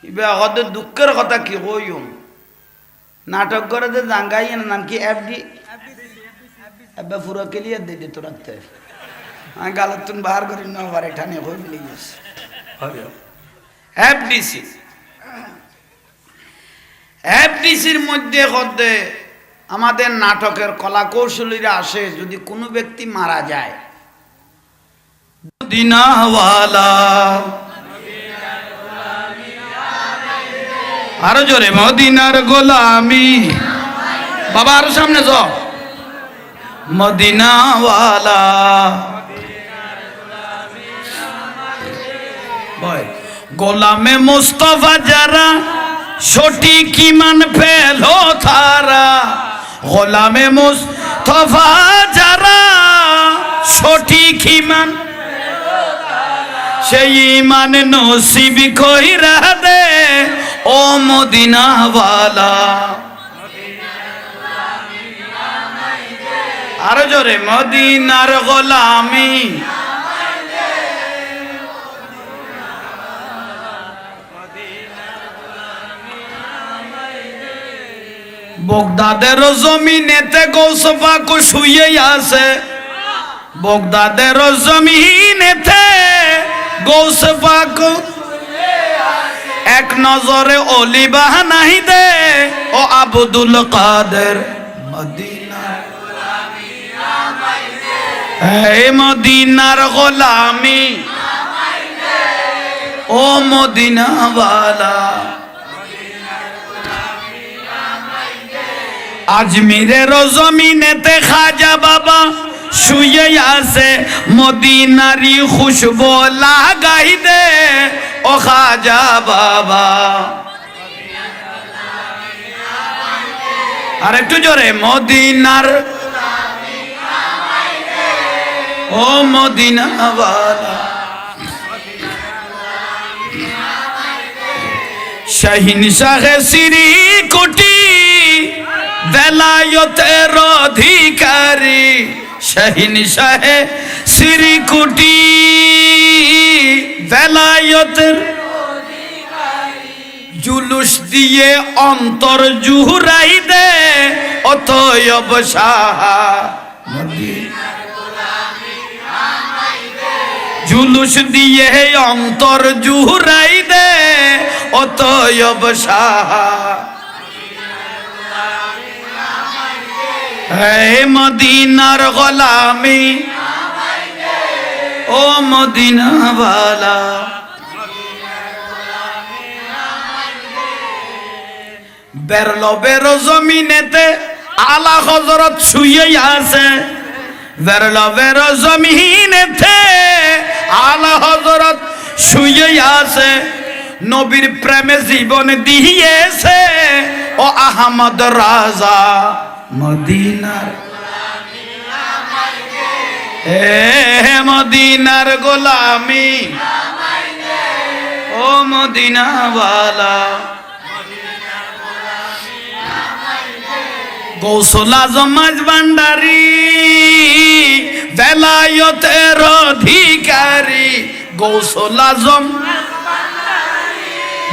ইবে হদ দুঃখের কথা কি কইম নাটক করে যে জাঙ্গাই নাম কি এফডি এবে পুরো ক্লিয়ার দে দে তোরাতে আমি গালতুন বাহার করি না বারে ঠানে হই মিলি গেছে এফডিসি এফডিসির মধ্যে হদে আমাদের নাটকের কলা কৌশলীরা আসে যদি কোনো ব্যক্তি মারা যায় মদিনাওয়ালা আরো জোরে মদিনার গোলামি বাবা আরো সামনে যাও মদিনাওয়ালা ভাই গোলামে মুস্তাফা যারা সঠিক ঈমান পেলো তারা গোলামে মুস্তাফা যারা সঠিক ইমান সেই ইমান নসিব কইরা দে ও মদিনাওয়ালা আরো জোরে মদিনার গোলামি বগদাদের জমিনেতে গৌস পাক শুয়ে আছে বগদাদের জমিনেতে গৌস পাক এক নজরে ওলি বানাই দে ও আব্দুল কাদের মদিনার গোলামি আমায় দে হে মদিনার গোলামি আমায় দে ও মদিনাওয়ালা আজমিরের জমিনেতে খাজা বাবা শুয়ে আছে মদিনারি খুশবু লাগাই দে ও খাজা বাবা আর একটু জোরে মদিনার ও মদিনাওয়ালা শাহিন শাহে শ্রী কোটি বেলায়তের অধিকারী শাহিন শাহে শ্রী কুটি বেলায়তের জুলুস দিয়ে অন্তর জুহুরাই দে অতএব শাহ জুলুস দিয়ে অন্তর জুহুরাই দে অতএব শাহ হে মদিনার গোলামি ও মদিনাওয়ালা বেরলো বেরো জমিনেতে আলা হযরত শুয়ে আছে বেরলো বেরো জমিনেতে আলা হযরত শুয়ে আছে নবীর প্রেমে জীবন দিয়েছে ও আহমদ রাজা মদিনার গোলামি আমায় দে হে মদিনার গোলামি আমায় দে ও মদিনাওয়ালা মদিনার গোলামি আমায় দে গৌসুল আজম ভান্ডারী বেলায়েতের অধিকারী গৌসুল আজম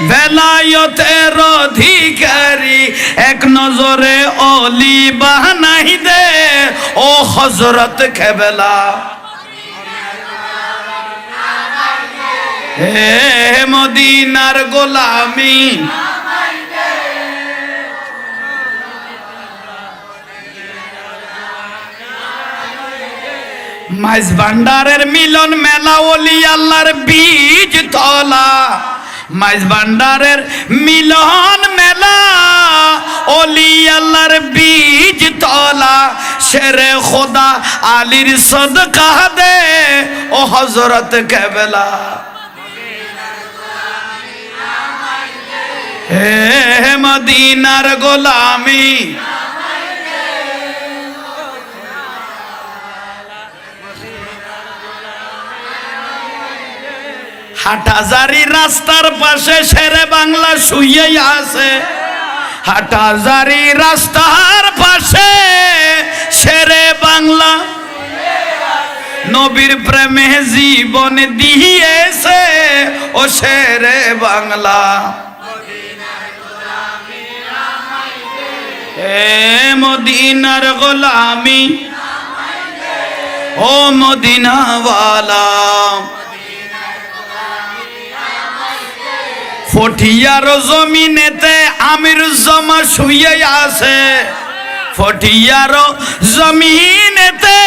বেলায়েতের অধিকারী এক নজরে ওলি বানাই দে ও হযরত কেবলা হে মদিনার গোলামি মাইজ ভান্ডারের মিলন মেলা ওলি আল্লাহর বীজ তলা মাইজ ভান্ডারের মিলন মেলা ওলি আল্লাহর বীজ তলা শেরে খোদা আলীর সদকা দে ও হযরত কেবলা হে মদিনার গোলামি হাটহাজারি রাস্তার পাশে শেরে বাংলা শুয়ে আছে হাটহাজারি রাস্তার পাশে শেরে বাংলা নবীর প্রেমে জীবন দিয়েছে ও শেরে বাংলা হে মদিনার গোলামি ও মদিনাওয়ালা ফটিয়ার জমিনেতে আমিরুজ্জামান শুয়ে আছে ফটিয়ার জমিনেতে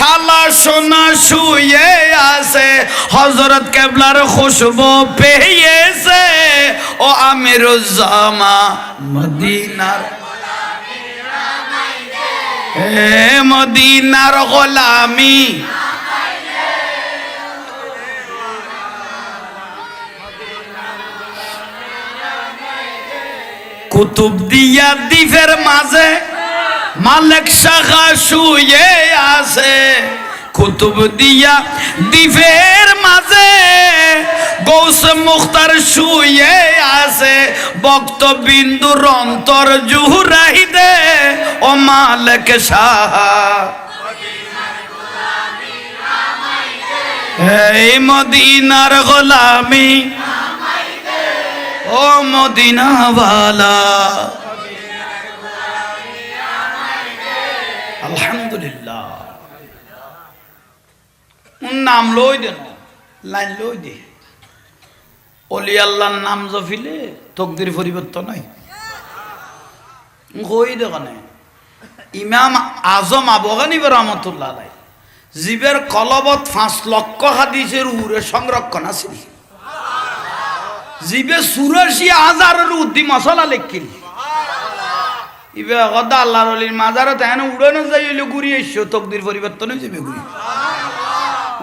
কালা সোনা শুয়ে আছে হযরত কেবলার খুশবু পেয়েছে ও আমিরুজ্জামান মদিনার হে মদিনার গোলামি কুতুব দিয়া দ্বীপের মাঝে মালিক শাখা শুয়ে আছে কুতুব দিয়া দ্বীপের মাঝে গৌসে মুখতার শুয়ে আছে ভক্ত বিন্দুর অন্তর জুহুরাই দে ও মালিক শাহ এই মদিনার গোলামি ও মদিনা ওয়ালা আলহামদুলিল্লাহ নাম লই দেন লাইন লই দে অলি আল্লাহর নাম জফিলে তকদির পরিবর্তন নাই কই দেখানে ইমাম আজম আবু হানিফা রাহমাতুল্লাহ আলাইহি জীবের কলবত 5 লক্ষ হাদিসের উপরে সংরক্ষণ আছে জীবে 84,000 উদ্দি মশলা লেখিল ইবে গদা আল্লাহর ওলির মাজারে তানে উড়ানো যাইলে ঘুরি এসছো তকদির পরিবর্তন হয়ে যাবে ঘুরি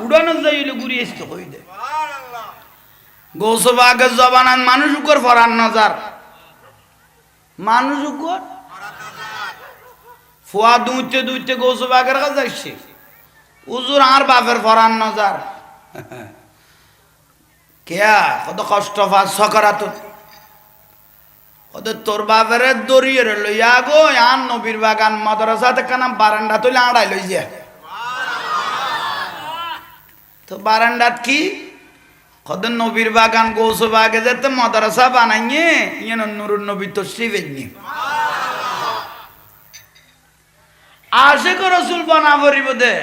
উড়ানো যাইলে ঘুরি এসছো কই দে গৌসবাগের জবানান মানুষ উপর ফরান নজর মানুষ উপর ফুয়া দুইতে দুইতে গৌসবাগের কাছে যাইছে উজুর আর বাপের ফরান নজর কেয়া কত কষ্ট পাস সকারাত কত তোর বাপের দড়িয়ে লইয়া গো আন নবীর বাগান মাদ্রাসাতে কানা বারান্দা তুলে আড়াই লই যায় তো বারান্দাত কি কত নবীর বাগান গৌসু বাগে যেতে মাদ্রাসা বানাইয়ে ইয়ে নুরুন নবী তো শিবেননি আশিক রাসূল বানাবরিব দে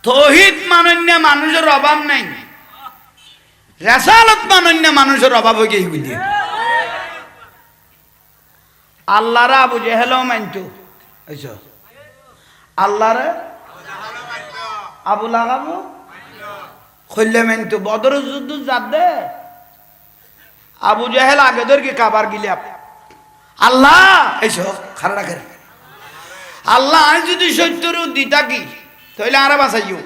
তৌহিদ মানন্য মানুষের অভাব নাই রিসালাত মানন্য মানুষের অভাব হয়ে গিয়ে আল্লাহর আবু জেহেলও মানতো আচ্ছা আল্লাহর আবু লাগাবো খইলে মানতো বদর যুদ্ধ যাবে আবু জেহেল আগে ধরকে কাবার গিলে আল্লাহ এইসব খারাপ করে আল্লাহ আজ যদি সত্যর দিতা কি তাহলে আরে বাঁচাইও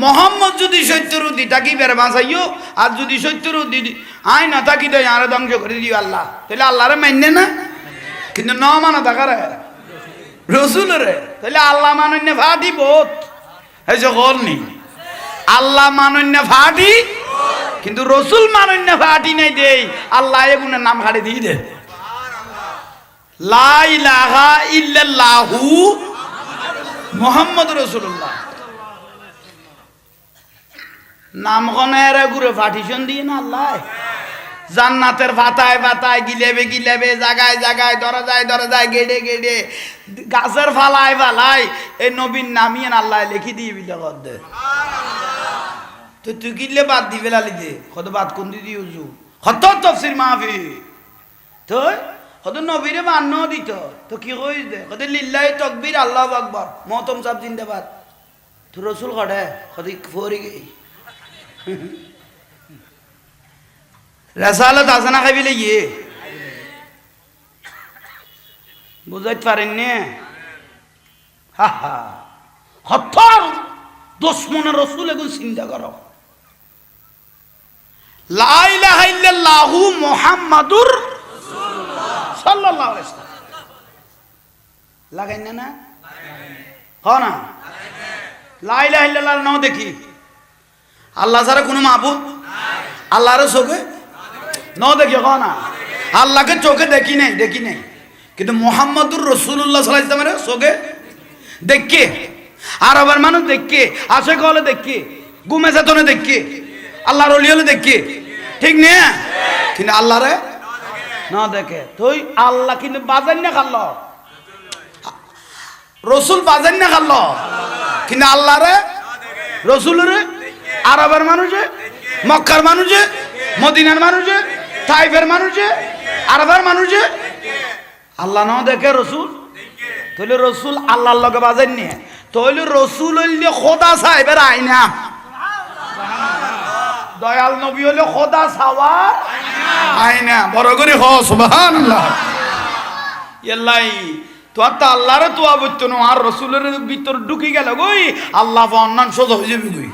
মোহাম্মদ যদি সত্যর দিতা কি বেড়ে বাঁচাইও আর যদি সত্যর দিদি আই না থাকি তো আরে ধ্বংস করে দিও আল্লাহ তাহলে আল্লাহরে মান্য না কিন্তু ন মানা থাকারে রসুল রে তাহলে আল্লাহ মানন্য ফাটি বোধ এই যে করনি আল্লাহ মানন্য ফাটি কিন্তু রসুল মানন্য ফাটি নাই দেই আল্লাহ এগুনের নাম খাড়ি দিয়ে দে লা ইলাহা ইল্লাল্লাহু মুহাম্মদ রাসূলুল্লাহ নাম গনের গুরে ফাটিশন দিয়ে না আল্লাহ জান্নাতের পাতায় পাতায় গিলেবে গিলেবে জায়গায় জায়গায় দরজায় দরজায় গেড়ে গেড়ে গাছের ফালায় ফালায় এই নবীর নামিয়ে আল্লাহ লিখি দিয়ে বিলে দে তো তুই কিলে বাদ দি ফেলালি দে কত বাদ কোন দিদি উজু কত তাফসীর মাহফিল তো কত নবীরে মান্য দিত তো কি কইস দে কত লিল্লাহি তাকবীর আল্লাহু আকবার মহতম সাহেব জিন্দাবাদ তো রাসূল কড়ে কত ফরি গই রিসালাত আসানা খাইবিলে গিয়ে বুঝাইতে পারেন নে হা হা হত্তর দুশমনের রাসূল এগুলো চিন্তা করো লা ইলাহা ইল্লাল্লাহু মুহাম্মাদুর সাল্লাল্লাহু আলাইহি ওয়াসাল্লাম লাগাই না হ্যাঁ না লা ইলাহা ইল্লাল্লাহ নাও দেখি আল্লাহ ছাড়া কোনো মাবুদ আল্লাহর চোখে নাও দেখি হ্যাঁ না আল্লাহকে চোখে দেখি নাই কিন্তু মুহাম্মাদুর রাসূলুল্লাহ সাল্লাল্লাহু আলাইহি ওয়াসাল্লামের চোখে দেখকে আরবের মানুষ দেখকে আসে কলে দেখকে ঘুমে চেতনে দেখকে আল্লাহর ওলি হলে দেখকে ঠিক না কিন্তু আল্লাহরে না দেখে তুই আল্লাহ কিন্তু বাজার না খাল্ল রসুল বাজার না খাল্ল কিন্তু আল্লাহরে রসুলের আরবের মানুষে মক্কার মানুষে মদিনার মানুষে তাইফের মানুষে আরবের মানুষে আল্লাহ না দেখে রসুল তাহলে রসুল আল্লাহর লগে বাজার নিয়ে তাহলে রসুল হইলে খোদা সাহেবের আইনা দয়াল নবী হলে খোদা সাওয়ার আইনা বড় করে হ সুবহানাল্লাহ ইয়াল্লাই তো আত্মা আল্লাহরে তো আবত্য নো আর রসুলের ভিতর ঢুকি গেল গই আল্লাহ অন্যান সোজা হয়ে যাবে গই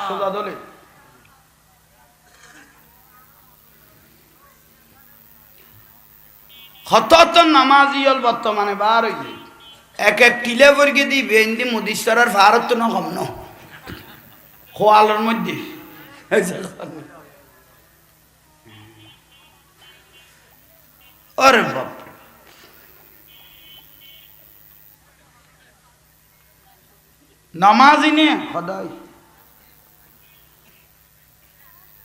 সোজা দলে হত নামাজি হল বর্তমানে বার হয়ে এক এক টিলে বর্গে দিবে ইন্দি মুদিশ্বরের ভারত না কম ন খোয়ালের মধ্যে আরে বাপ নামাজি নে খদাই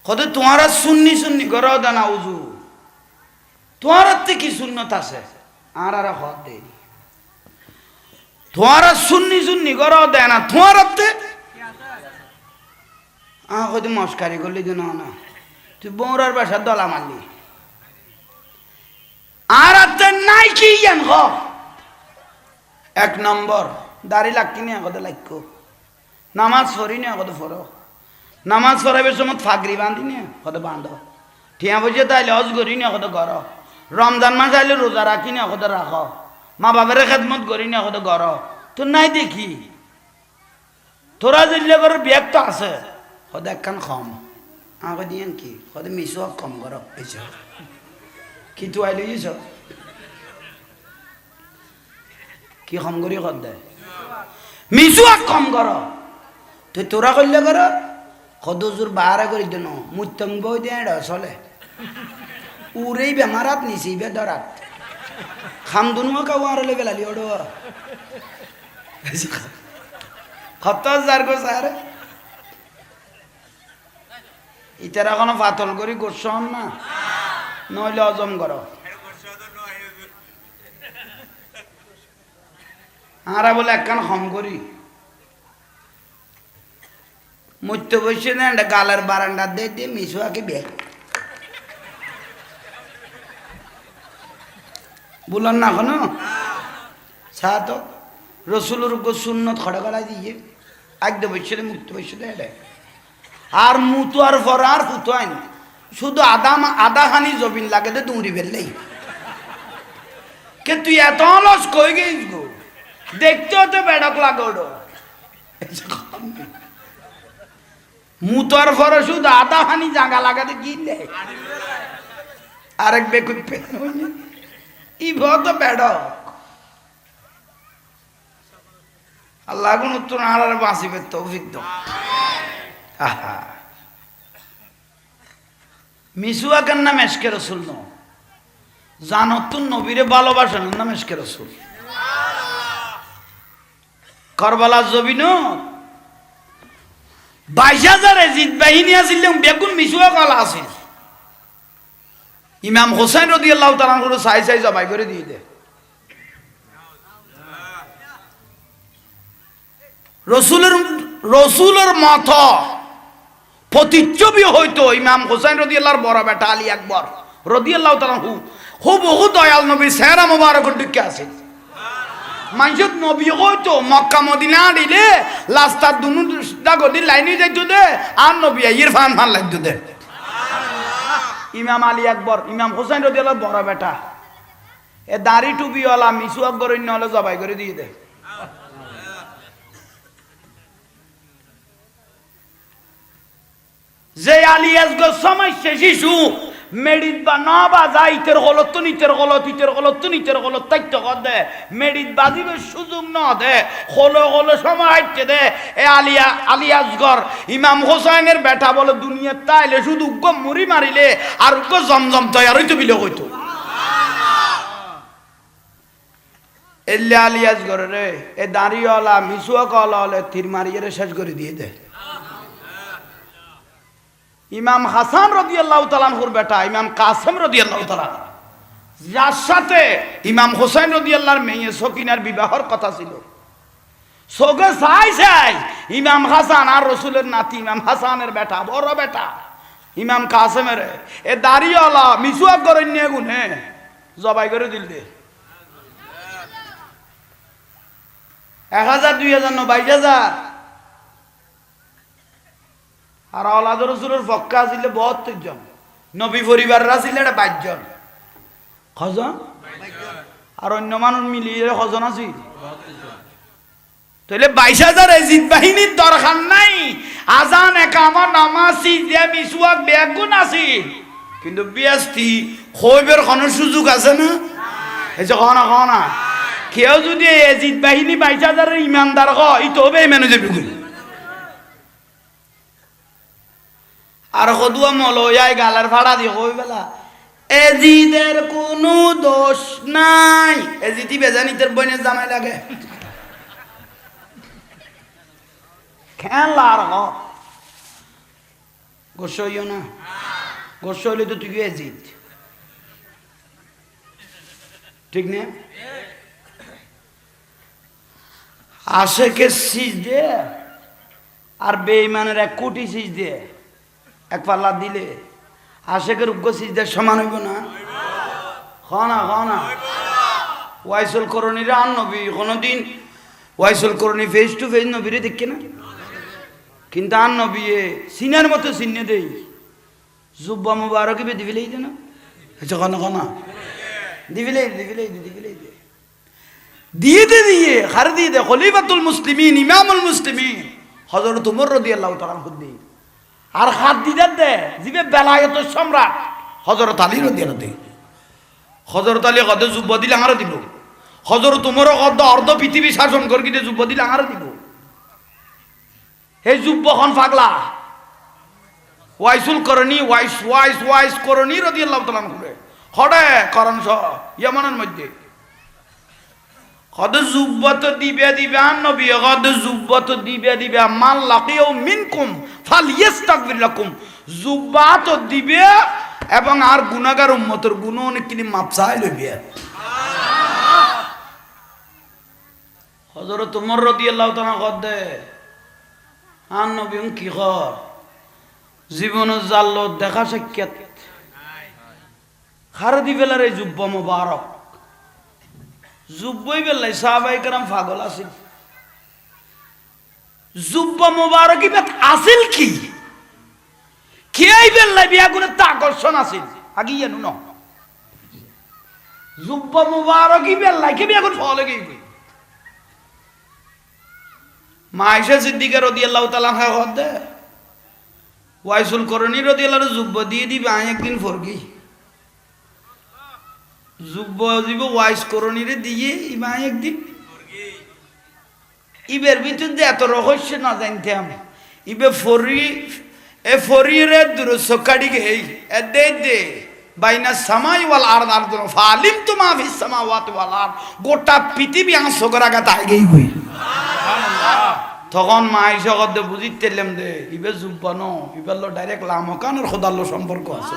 খদে তোমারা সুন্নি সুন্নি করো দানা উজু তোমার কি সুন্নত আছে আর আর হদ দেই তোমারা সুন্নি সুন্নি করো দেয় না তোমার কদি মস্কারি করলি যে না তুই বৌরার বাসার দলা মারলি আর নাই কি জ্ঞান হ এক নম্বর দাড়ি লাগকি নি আগতে লাগকো নামাজ পড়ি নি আগতে পড়ো নামাজ পড়াইবার সময় ফাগরি বাঁধি নি আগতে বাঁধ ঠিয়া বসে তাইলে হজ করি নি আগতে কর রমজান মাস আইলে রোজা রাখি নি আগতে রাখ মা বাবার খেদমত করি নি আগতে কর তো নাই দেখি তোরা যেগুলো করে ব্যাগ তো আছে সদায় একখান কম আমাকে দিয়েন কি সদায় মিশু কম কর কি তো আইলে কি কম করি সদায় মিশু কম কর তুই তোরা করলে কর সদজোর বাহারা করি দেন মুতম বই দিয়ে চলে উড়েই বেমারাত নিছি বে ধরাত খামদুনুয়া কাউ আরলে বেলালি ওড়ো কত হাজার গো স্যার ইতারা কোনো পাতল করি গোসন না নইলে হজম কর আরা বলে একখান হম করি মধ্য বসে না গালের বারান্দা দিয়ে দিয়ে মিশুয়াকে বের বললাম না কোনো চা তো রসুলের উপর সুন্নত খড়া গলা দিয়ে একদম বসে মুক্ত বসে দেয় আর মুতো আর ফর আর ফুতো আইন শুধু আধা খানি জবিন লাগে তো দুমড়ি ফেললেই কে তুই এত অলস কই গেছিস গো দেখতেও তো বেড়ক লাগে ওড়ো মুতোর ফর শুধু আধা খানি জাগা লাগাতে কিনলে আরেক বেকুত ই তো বেড়ক আল্লাহ কোন উত্তর আর বাঁচিবে তৌফিক দাও মিশুয়া কেন নাম এসকে রসুল ন জানো তুন নবীরে ভালোবাসেন নাম এসকে রসুল করবালা জবিন 22,000 এজিদ বাহিনী আছিল বেগুন মিশুয়া কলা আছিল ইমাম হোসেন রাদিয়াল্লাহু তাআলা আনহু সাই সাই জবাই করে দিয়ে দে রসুলের মত প্রতিচ্ছবি হইতো ইমাম হোসেন রাদিয়াল্লাহর বড় বেটা আলী আকবর রাদিয়াল্লাহু তাআলা হু বহু দয়াল নবীর চেহারা মোবারকের দিকে আছে মানুষ নবী হইতো মক্কা মদিনা দিলে লাস্টার দুনু দাগদি লাইনে যাইতো দে আর নবী ইরফান ফান লাগতো দে ইমাম আলী আকবর ইমাম হোসেন রাদিয়াল্লাহর বড় বেটা এ দাড়ি টুপিওয়ালা মিশু আকবর অন্য হলে জবাই করে দিয়ে দেয় যে আলিয়াস গো সমস্যা শিশু মেডিত বা না বাজা ইতের গলত নিতের গলত ইতের গলত নিতের গলত তাইতে দে মেডিত বাজিবে সুযোগ না দে হলো হলো সময় হাইতে দে এ আলিয়াসগর ইমাম হোসেনের বেটা বলে দুনিয়ার তাইলে শুধু উগ্র মুড়ি মারিলে আর উগ্র জমজম তৈয়ার হইতো বিলে হইতো এলে আলিয়াসগর রে এ দাঁড়িয়েওয়ালা মিশুয়া কলা হলে তীর মারিয়ে শেষ করে দিয়ে দে ইমাম হাসান রাদিয়াল্লাহু তাআলা আনহুর বেটা ইমাম কাসেম রাদিয়াল্লাহু তাআলা যার সাথে ইমাম হোসেন রাদিয়াল্লাহর মেয়ে সকিনার বিবাহের কথা ছিল সোগে চাই ইমাম হাসান আর রসুলের নাতি ইমাম হাসানের বেটা বড় বেটা ইমাম কাসেমের এ দাড়িওয়ালা মিশুয়া করে নিয়ে গুনে জবাই করে দিল দে 1000 2000 না 22000 আর আওলাদ রসুলের পক্ষে আছিল 72 জন নবী পরিবাররা ছিল 22 জন কজন আর অন্য মানুষ মিলিয়ে কজন আছিল তাহলে 22,000 এজিদ বাহিনীর দরকার নাই আজান একামা নামাজি যে মিশুয়াক বেগুন আছিল কিন্তু বিয়াস্তি হইবের কোনো সুযোগ আছে না এই যে কনা কেউ যদি এজিদ বাহিনী 22,000 ইমানদার হয় তো হবে মেনে যাবে আর কদুয়া মলয়ায় গালার ভাড়া দিয়ে কই বেলা এজিদের কোনো দোষ নাই এজিদি বেজানিতের বইনের জামাই লাগে খেলার গোস্ব হইও না গোস্ব হইলে তো তুই এজিদ ঠিক না আশেকে সিজ দে আর বেঈমানের 1 কোটি সিজ দে এক পাল্লা দিলে আশেকের উগ্র সিজদের সমান হইব না খানা ওয়াইসুল করণীরা আর নবী কোনোদিন ওয়াইসুল করণী ফেস টু ফেস নবীরে দেখে না কিন্তু আর নবী সিনের মতো চিহ্নে দেই জুব্বা মুবারক বে দিবিলেই দে না আচ্ছা খানা দিবিলেই দিয়ে খার দিয়ে দে খলিফাতুল মুসলিমিন ইমামুল মুসলিমিন হযরত ওমর রাদিয়াল্লাহু তাআলা খুদ্দি আর হাত দিদার দে জিবে বেলায়েতের সম্রাট হযরত আলী রাদিয়াল্লাহু তাআলা হযরত আলী কত যুব্বা দিলে আমারে দিব হযরত ওমর কত অর্ধ পৃথিবী শাসন কর কি যুব্বা দিলে আমারে দিব এই যুব্বা খন পাগলা ওয়াইসুল করনি ওয়াইস করনি রাদিয়াল্লাহু তাআলা করে হড়ে করন সহ ইয়ামানের মধ্যে কত যুব্বত দিবে আর নবী কত যুব্বত দিবে মান লাকিউ মিনকুম ফালইস্তাগফির লাকুম যুব্বাত দিবে এবং আর গুনাহগার উম্মতের গুনাহ অনেক কিনি মাপ চাই লইবে হযরত ওমর রাদিয়াল্লাহু তাআলা কদে আর নবী কি কর জীবন জাল্লো দেখা সাক্ষাৎ খারদি বেলার এই যুব্বা মুবারক যুব্বই বেলাই সাহাবায়ে কেরাম পাগল আছিল যুব্বা মুবারক ইবাত আছিল কি এই বেলাই বিয়া করে তা আকর্ষণ আছিল আগে জানো না যুব্বা মুবারক বেলাই কে বিয়া করে ফলে গই মা আয়েশা সিদ্দিকা রাদিয়াল্লাহু তাআলা হদে ওয়াইসুল করনি রাদিয়াল্লাহু যুব্বা দিয়ে দিবে আই একদিন ফরগি যুব্বা দিব ওয়াইস করনিরে দিয়ে ইমা একদিন ইবের ভিতর দিয়ে এত রহস্য না জানতাম ইবে ফরিরে দুরুস কাটি গই দে বাইনা সামাই ওয়াল আরদ আরদ ফালিম তো মা ফিস সামাওয়াতি ওয়াল আরদ গোটা পৃথিবী আঁস করাগা তাই গই সুবহানাল্লাহ তখন মা আয়েশা কত বুঝিতেলাম দে ইবে যুব্বা ন ইবেল ডাইরেক্ট লামকানের খোদাল্লো সম্পর্ক আছে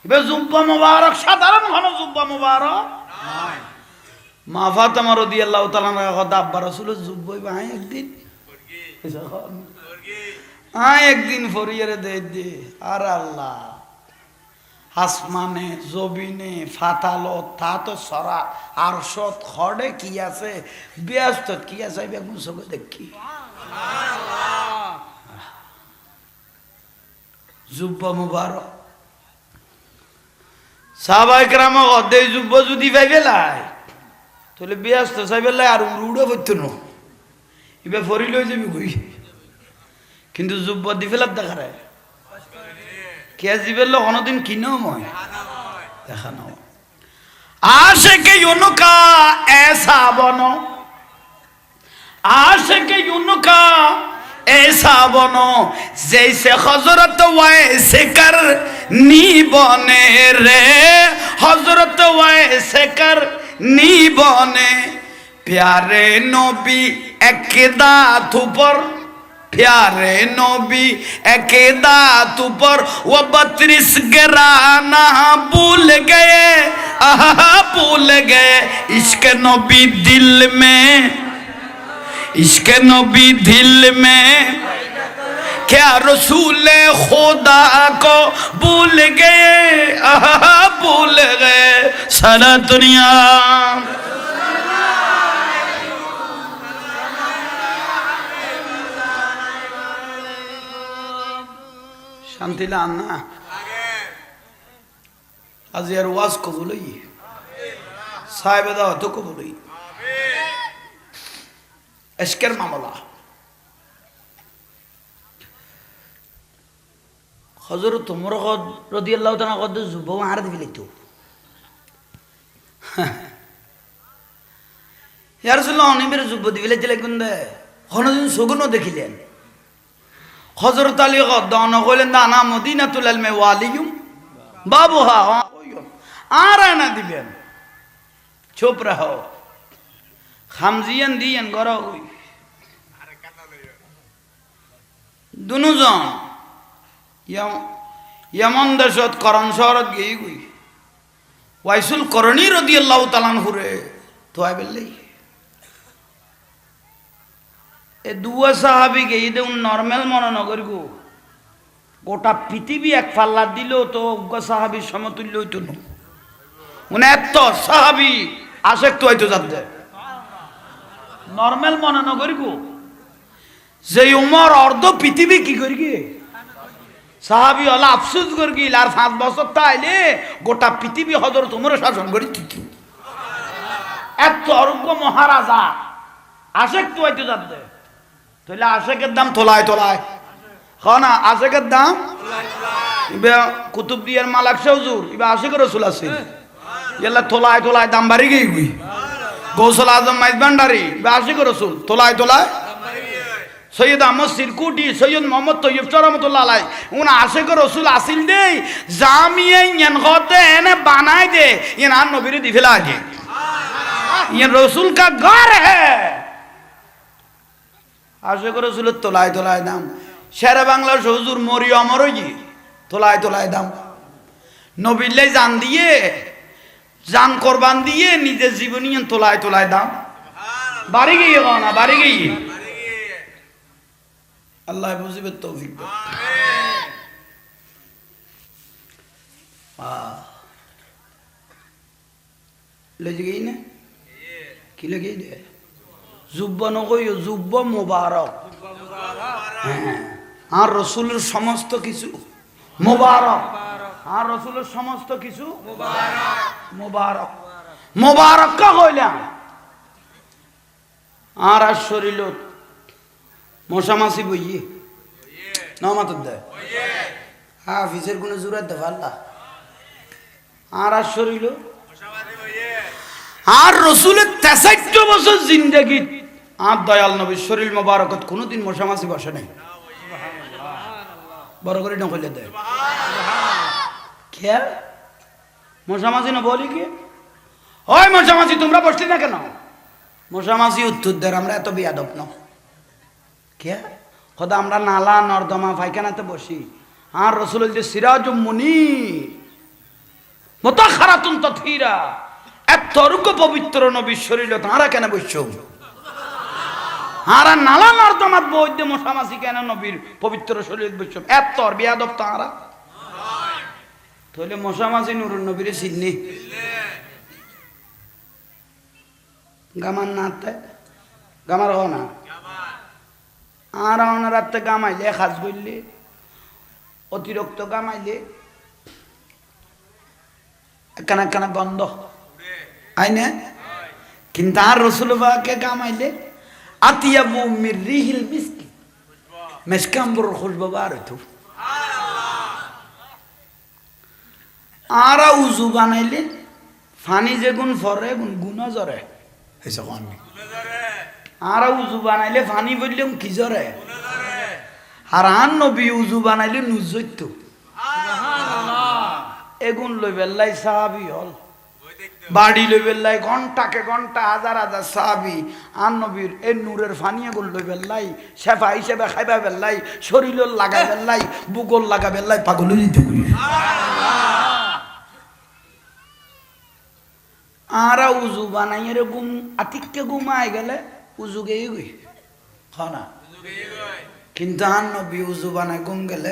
ইবে যুব্বা মুবারক সাধারণ ঘন যুব্বা মুবারক নয় মা ফাতেমা রাদিয়াল্লাহু তাআলা কত আব্বা রাসূল যুব্বই ভাই একদিন একদিন ফরিয়ারে দে আর আল্লাহ আসমানে জবিনে ফাতালো তা তো সরা আরশত খড়ে কি আছে ব্যস্ত কি আছে বেগুন সব দেখি সুবহানাল্লাহ যুব্বা মুবারক সাহাবায়ে কেরাম অদে যুব্বা যদি পাইবেলাই তাহলে ব্যস্ত চাইবেলাই আর উড়ে পড়তো না ইবে ফরি লই যাবি কই কিন্তু যুব্বা দি ফেলাত দেখারে কে জীবের লোক অনদিন কিনো মই দেখানো आशिक उनका ऐसा बनो आशिक उनका ऐसा बनो जैसे हजरत वैसे कर नी बने रे हजरत वैसे कर नी बने प्यारे नबी एकदा थुपर प्यारे नबी एकदा तुपर वो 32 गिराना भूल गए भूल गए इश्क नबी दिल में इश्क नबी दिल में क्या रसूल खुदा को भूल गए भूल गए सारा दुनिया शांति लाना आज यार वास को बोलिए साहिब दावतों को बोलिए एशकर मामला हजरत उमर रदियल्लाहु ताआला कद जुबो आर दिले तो ইয়ার ছিল অনিমের যুব দিবিলে জেলে গুন্দে হনদিন সগুনও দেখিলেন হযরত আলী গদ্দান কইলেন দানা মদিনাতুল ইলমি ওয়ালিয়ুম বাবুহা আর আনা দিবেন চুপ রহো খামজিয়ান দিয়েন গর হই দুনুজন ইয়ামন দেশত করণ শহরত গিয়ে গই ওয়াইসুল করণী রাদিয়াল্লাহু তাআলা আনহুরে তোয়াই বেললেই এ দুয়া সাহাবি গিয়ে দেউন নরমাল মনে নগর গো গোটা পৃথিবী এক পাল্লা দিলেও তো উগ্র সাহাবির সমতুল্য হইতো না মানে এত সাহাবি আশেক তো হইতো যাতে নরমাল মনে নগর গো যে উমর অর্ধ পৃথিবী কি করি গিয়ে সাহাবি হলা আফসোস করি গিল আর 5 বছর তাইলে গোটা পৃথিবী হযরত উমরের শাসন করি ঠিক এত অরোগ্য মহারাজা আশেক তো হইতো যাতে তাহলে আশেকের দাম তোলায় তোলায় না আশেকের দাম কুতুবদিয়ার মালাক হুজুর ইবা আশেকের রাসূল আছে ইয়াল্লা তোলায় তোলায় দাম বাড়ি গই গই গৌসুল আজম মাইজ ভান্ডারি ইবা আশেকের রাসূল তোলায় তোলায় সৈয়দ আহমদ সিরকুটি সৈয়দ মোহাম্মদ তৈয়ব রহমাতুল্লাহ আলাইহি উনি আশেকের রাসূল আসিল দেই জামিয়ে ইয়ান গতে এনে বানাই দে ইয়ান আর নবীর দি ফেলা আগে ইয়ান রাসূল কা ঘর হ্যায় আশেকের রাসূলের তোলায় তোলায় দাম শেরে বাংলার হুজুর মরিয়মরই তোলায় তোলায় দাম নবীলে জান দিয়ে জান কোরবান দিয়ে নিজের জীবনী তোলায় তোলায় দাম বাড়ি গিয়ে না বাড়ি গিয়ে আল্লাহ বুঝিবে তৌফিক দাও লজি গই না কি লাগি দে জুব্ব নকই জুব্ব মুবারক আর রসুলের সমস্ত কিছু মুবারক আর রসুলের সমস্ত কিছু মুবারক মুবারক কা কইলাম আর শরীর মশামাছি বইয়ে নামাত দেয় হাফিজের কোনো জুরাত দে আল্লাহ আর শরীর আর রসুলের 63 বছর জিন্দেগি আর দয়াল নবীর শরীর মোবারকত কোনোদিন মশামাছি বসে নাই বড় করে নকলে দেয় খেয়াল মশামাছি না বলি কি ওই মশামাছি তোমরা বসলি না কেন মশামাছি উত্তর দেয় আমরা এত বিয়াদব ন খেয়াল খোদা আমরা নালা নর্দমা পায়খানাতে বসি আর রসুলের যে সিরাজুম মুনির মুতাখারাতুন তাতহীরা এত রুক পবিত্র নবীর শরীর তারা কেন বসছো আর নালা নর্দমাত বৈদ্য মশামাছি কেন নবীর পবিত্র শরীর বৈষ্ণব এত বিয়াদব তাঁরা তাহলে মশামাছি নুরুন নবীর চিন্নি গামার না গামার হ না আর রাতে গামাইলে খাস করলে অতিরিক্ত গামাইলে একখানা একখানা গন্ধ আইনে কিন্তু আর রসুল বাকে গামাইলে আতিয়াবু মির রিহিল মিস্কি মেসকাম্বর খুশবু বার হইতো আর উজু বানাইলে ফানি যেগুন ফরে গুনা জরে হইছে কোন আর উজু বানাইলে ফানি বললে কি জরে আর আন নবী উজু বানাইলে নুজইতো সুবহানাল্লাহ এগুন লই বেল্লাই সাহাবী হল বাড়ি লই বেল্লাই ঘন্টাকে ঘন্টা হাজার হাজার সাহাবী আর নবীর এই নূরের ফানিয়ে গুল লই বেল্লাই শেফা হিসেবে খাইবা বেল্লাই শরীর লাগা বেল্লাই বুগল লাগা বেল্লাই পাগল হইতে সুবহানাল্লাহ আর উজু বানাইয়ে রে গুম আতিককে ঘুমায় গেলে উজু গেই গই খানা কিন্তু আর নবী উজু বানায় ঘুম গেলে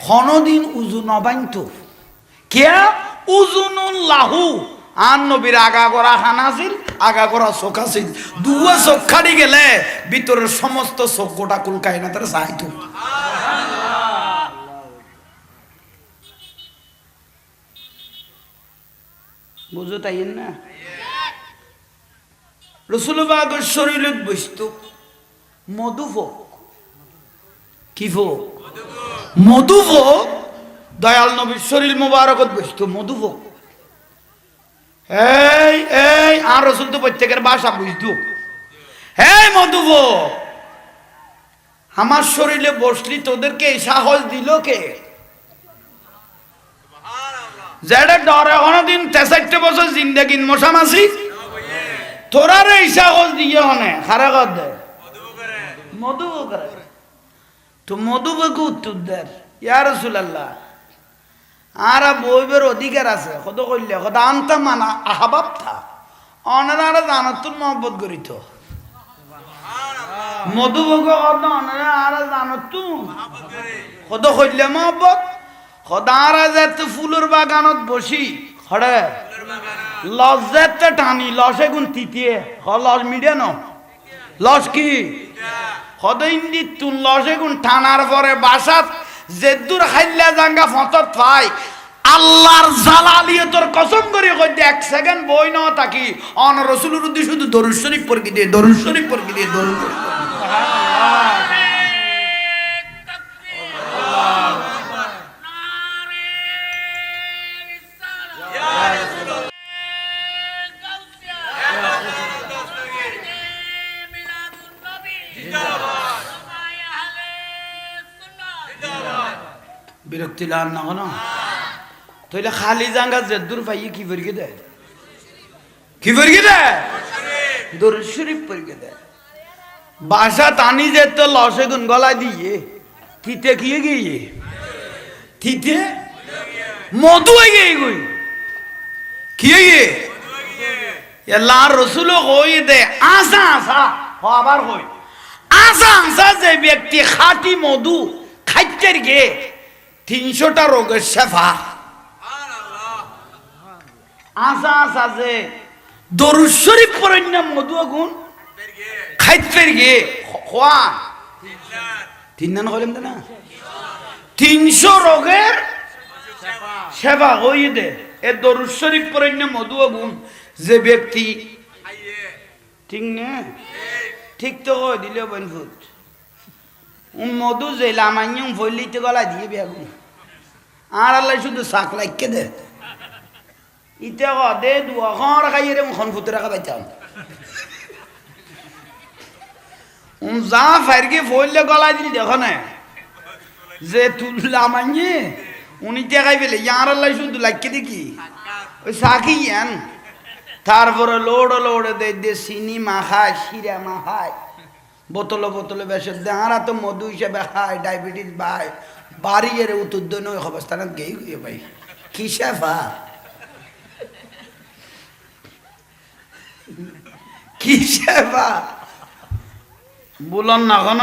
কোনদিন উজু নবাইতো কে উজুনুল লাহু আর নবীর আগা করা খানাছিল আগা করা চোখ আছিল দুয়া চোখ খাড়ি গেলে ভিতরের সমস্ত চোখ গোটা কুলকাই না তারা চাইতো বুঝো তাই না রসুলবাগের শরীরত বসতো মধুফোক কি ফোক মধুফোক দয়াল নবীর শরীর মোবারকত বসতো মধুফোক এই এই আর রসুল তো প্রত্যেকের ভাষা বুঝতো। এই মধুব, আমার শরীরে বসলি তোদেরকে এই সাহস দিল কে? যেটা ডরে কোনদিন 63 বছর জিন্দেগিন মশামাছি, তোরা রে এই সাহস দিয়ে হনে খারা কর দে মধুব করে। তো মধুবকে উত্তর দেয়, ইয়া রাসূলুল্লাহ, আর বইবের অধিকার আছে কত কইলে কত আনতা মানা আহবাব থা অনারা জানাতুন মহব্বত করিত। মধুবকে কত অনারা আর জানাতুন কত কইলে মহব্বত খদারা যেতে ফুলের বাগানত বসি খড়ে লস যেতে টানি লসে গুণ তিতিয়ে লস মিডিয়া ন লস কি সদাইন্দি তুন লসে গুণ টানার পরে বাসাত যেদুর খাইলা জাঙ্গা ফতত পাই আল্লাহর জালালিয়তর কসম করে কইতে 1 সেকেন্ড বই না থাকি অন রাসূলের উদ্দেশ্যে শুধু দরুদ শরীফ পড়কি দিয়ে দরুদ শরীফ পড়কি দিয়ে দরুদ সুবহানাল্লাহ। বিরক্তি লান না কেন তইলে খালি জাঙ্গা জেদ্দুর পাইয়ে কি ফরিকে দেয়, কি ফরিকে দেয় দরুদ শরীফ ফরিকে দেয়। বাসা টানি যেত লসে গুন গলায় দিয়ে থিতে কিয়ে গিয়ে থিতে মধু গিয়ে গই কিয়ে গিয়ে আল্লাহর রাসূল কই দে আসা আসা আবার কই আসা আসা যে ব্যক্তি খাঁটি মধু খাইতে গিয়ে 300টা রোগের শেফা। আসা আসা যে দরুদ শরীফ পড়েন না মধু গুণ খাইতে গিয়ে খোয়া 3 হলেন না 300 রোগের সেবা হয়ে দে এ দরুদ শরীফ পড়েন না মধু গুণ যে ব্যক্তি ঠিক না ঠিক তো কই দিলে বনফুট মধু যে লামাইয়ং ফইলিতে গলা দিয়ে বেগুন আর আল্লাহ শুধু শাক লাইকে দে ইতে ক দে দুয়া খর খাইয়ে রে মুখন ফুতরা খাইতাম যা ফাইরকে ফইলে গলা দিল দেখো না যে তুল লামাইয়ে উনি দেখাই ফেলে আর আল্লাহ শুধু লাইকে দেখি ওই শাকি ইয়ান তারপরে লোড় দে চিনি মাখায় শিরা মাখায় বোতলে বোতলে বেসে দেহারা তো মধু হিসেবে খায় ডায়াবেটিস ভাই বাড়ি এর উত্তর নয় অবস্থান গেই গিয়ে ভাই কি শেফা কি শেফা বলন না কেন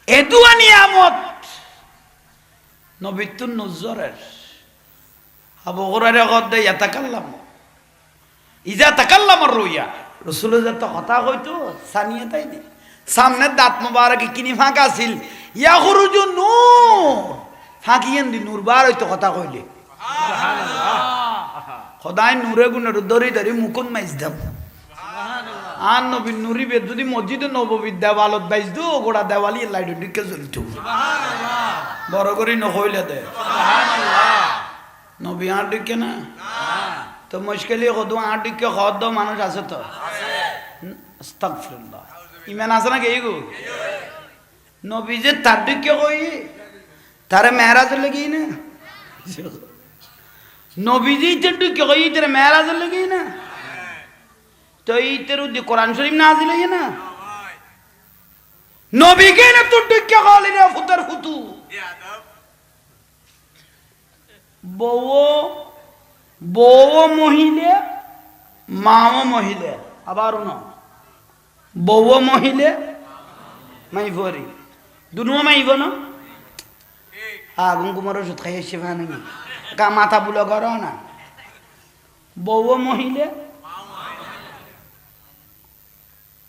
এদুয়া নিয়ামত নবিতুন নজরের আবু হুরায়রা কত ইয়াতাকাল্লাম ইজা তাকাল্লামার রুইয়া রসুলের যত কথা কইতো সানিয়ে তাই নি সামনে দাঁত মোবারক কিনি ফাঁকা ছিল ইয়া খুরুজু নূর ফাঁকিয়েন দি নূর বার হইতো কথা কইলে সুবহানাল্লাহ খোদাই নূরে গুণের দরি দরি মুকুন মাইজ দাম আর নবী নুরি বে যদি মসজিদে নববী দেওয়ালত বাইজ দু গোড়া দেওয়ালি লাইট দিকে জ্বলতো সুবহানাল্লাহ বড় করে নহইলে দে সুবহানাল্লাহ নবী আর দিকে না তো মুশকিল কত আট দিকে খদ মানুষ আছে তো আস্তাগফিরুল্লাহ ইমান আছে না গেইগো নবী যে তার দিকে কই তারে মেরাজ লাগি না নবী জি তার দিকে কই তারে মেরাজ লাগি না তো ইতের উদ্দি কোরআন শরীফ নাজিল হই না নবী কে না তোর দিকে কইলি না ফুতার ফুতু বউ মহিলে মাও মহিলে আবার না বউ মহিলে মাইভরি দুনুয়া মাইব না আগুন কুমার ওষুধ খাইয়ে সেবা নেই কা মাথা বুলো করো না বউ মহিলে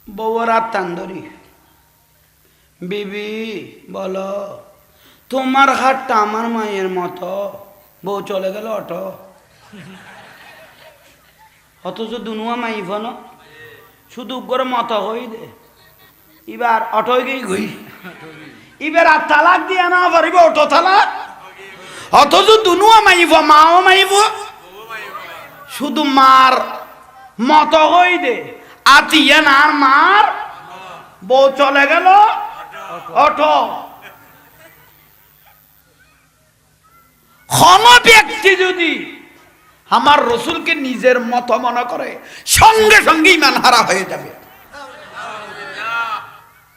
বউ রাত তান্দরি বিবি বলো তোমার হাতটা আমার মায়ের মতো বউ চলে গেল অটো অথচ দুনুয়া মাইব না শুধু করে মতো হই দে এবার অটো গেই গই এবার আর তালাক দিয়ে না পারিব অটো তালাক অথচ দুনুয়া মাইব মাও মাইব শুধু মার মত হই দে আতিয়া না মার বউ চলে গেল অটো কোন ব্যক্তি যদি আমার রসুলকে নিজের মত মনে করে সঙ্গে সঙ্গে ইমান হারা হয়ে যাবে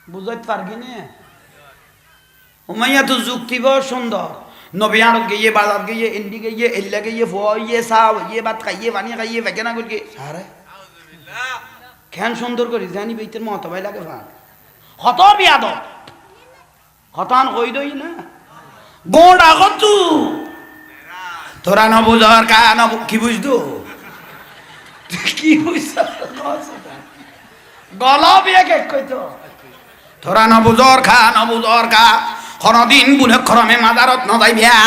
বুঝতে পারবি না উমাইয়া তো যুক্তি বড় সুন্দর নবী আড়ত গিয়ে বাজার গিয়ে ইন্ডি গিয়ে এল্লা গিয়ে ফিয়ে সাও ইয়ে ভাত খাইয়ে পানি খাইয়ে বেকেনা করকে সারে কেন সুন্দর করি জানি বেইতের মত ভাই লাগে ভাত কত বিয়াদ হতান কই দই না গোড়া কত তোরা ন বুঝার কা ন কি বুঝতো কি বুঝছ গলা বিয়া কে কইতো তোরা ন বুঝর খা ন বুঝর কা কোনদিন বুনে খরমে মাদারত ন যাইবিয়া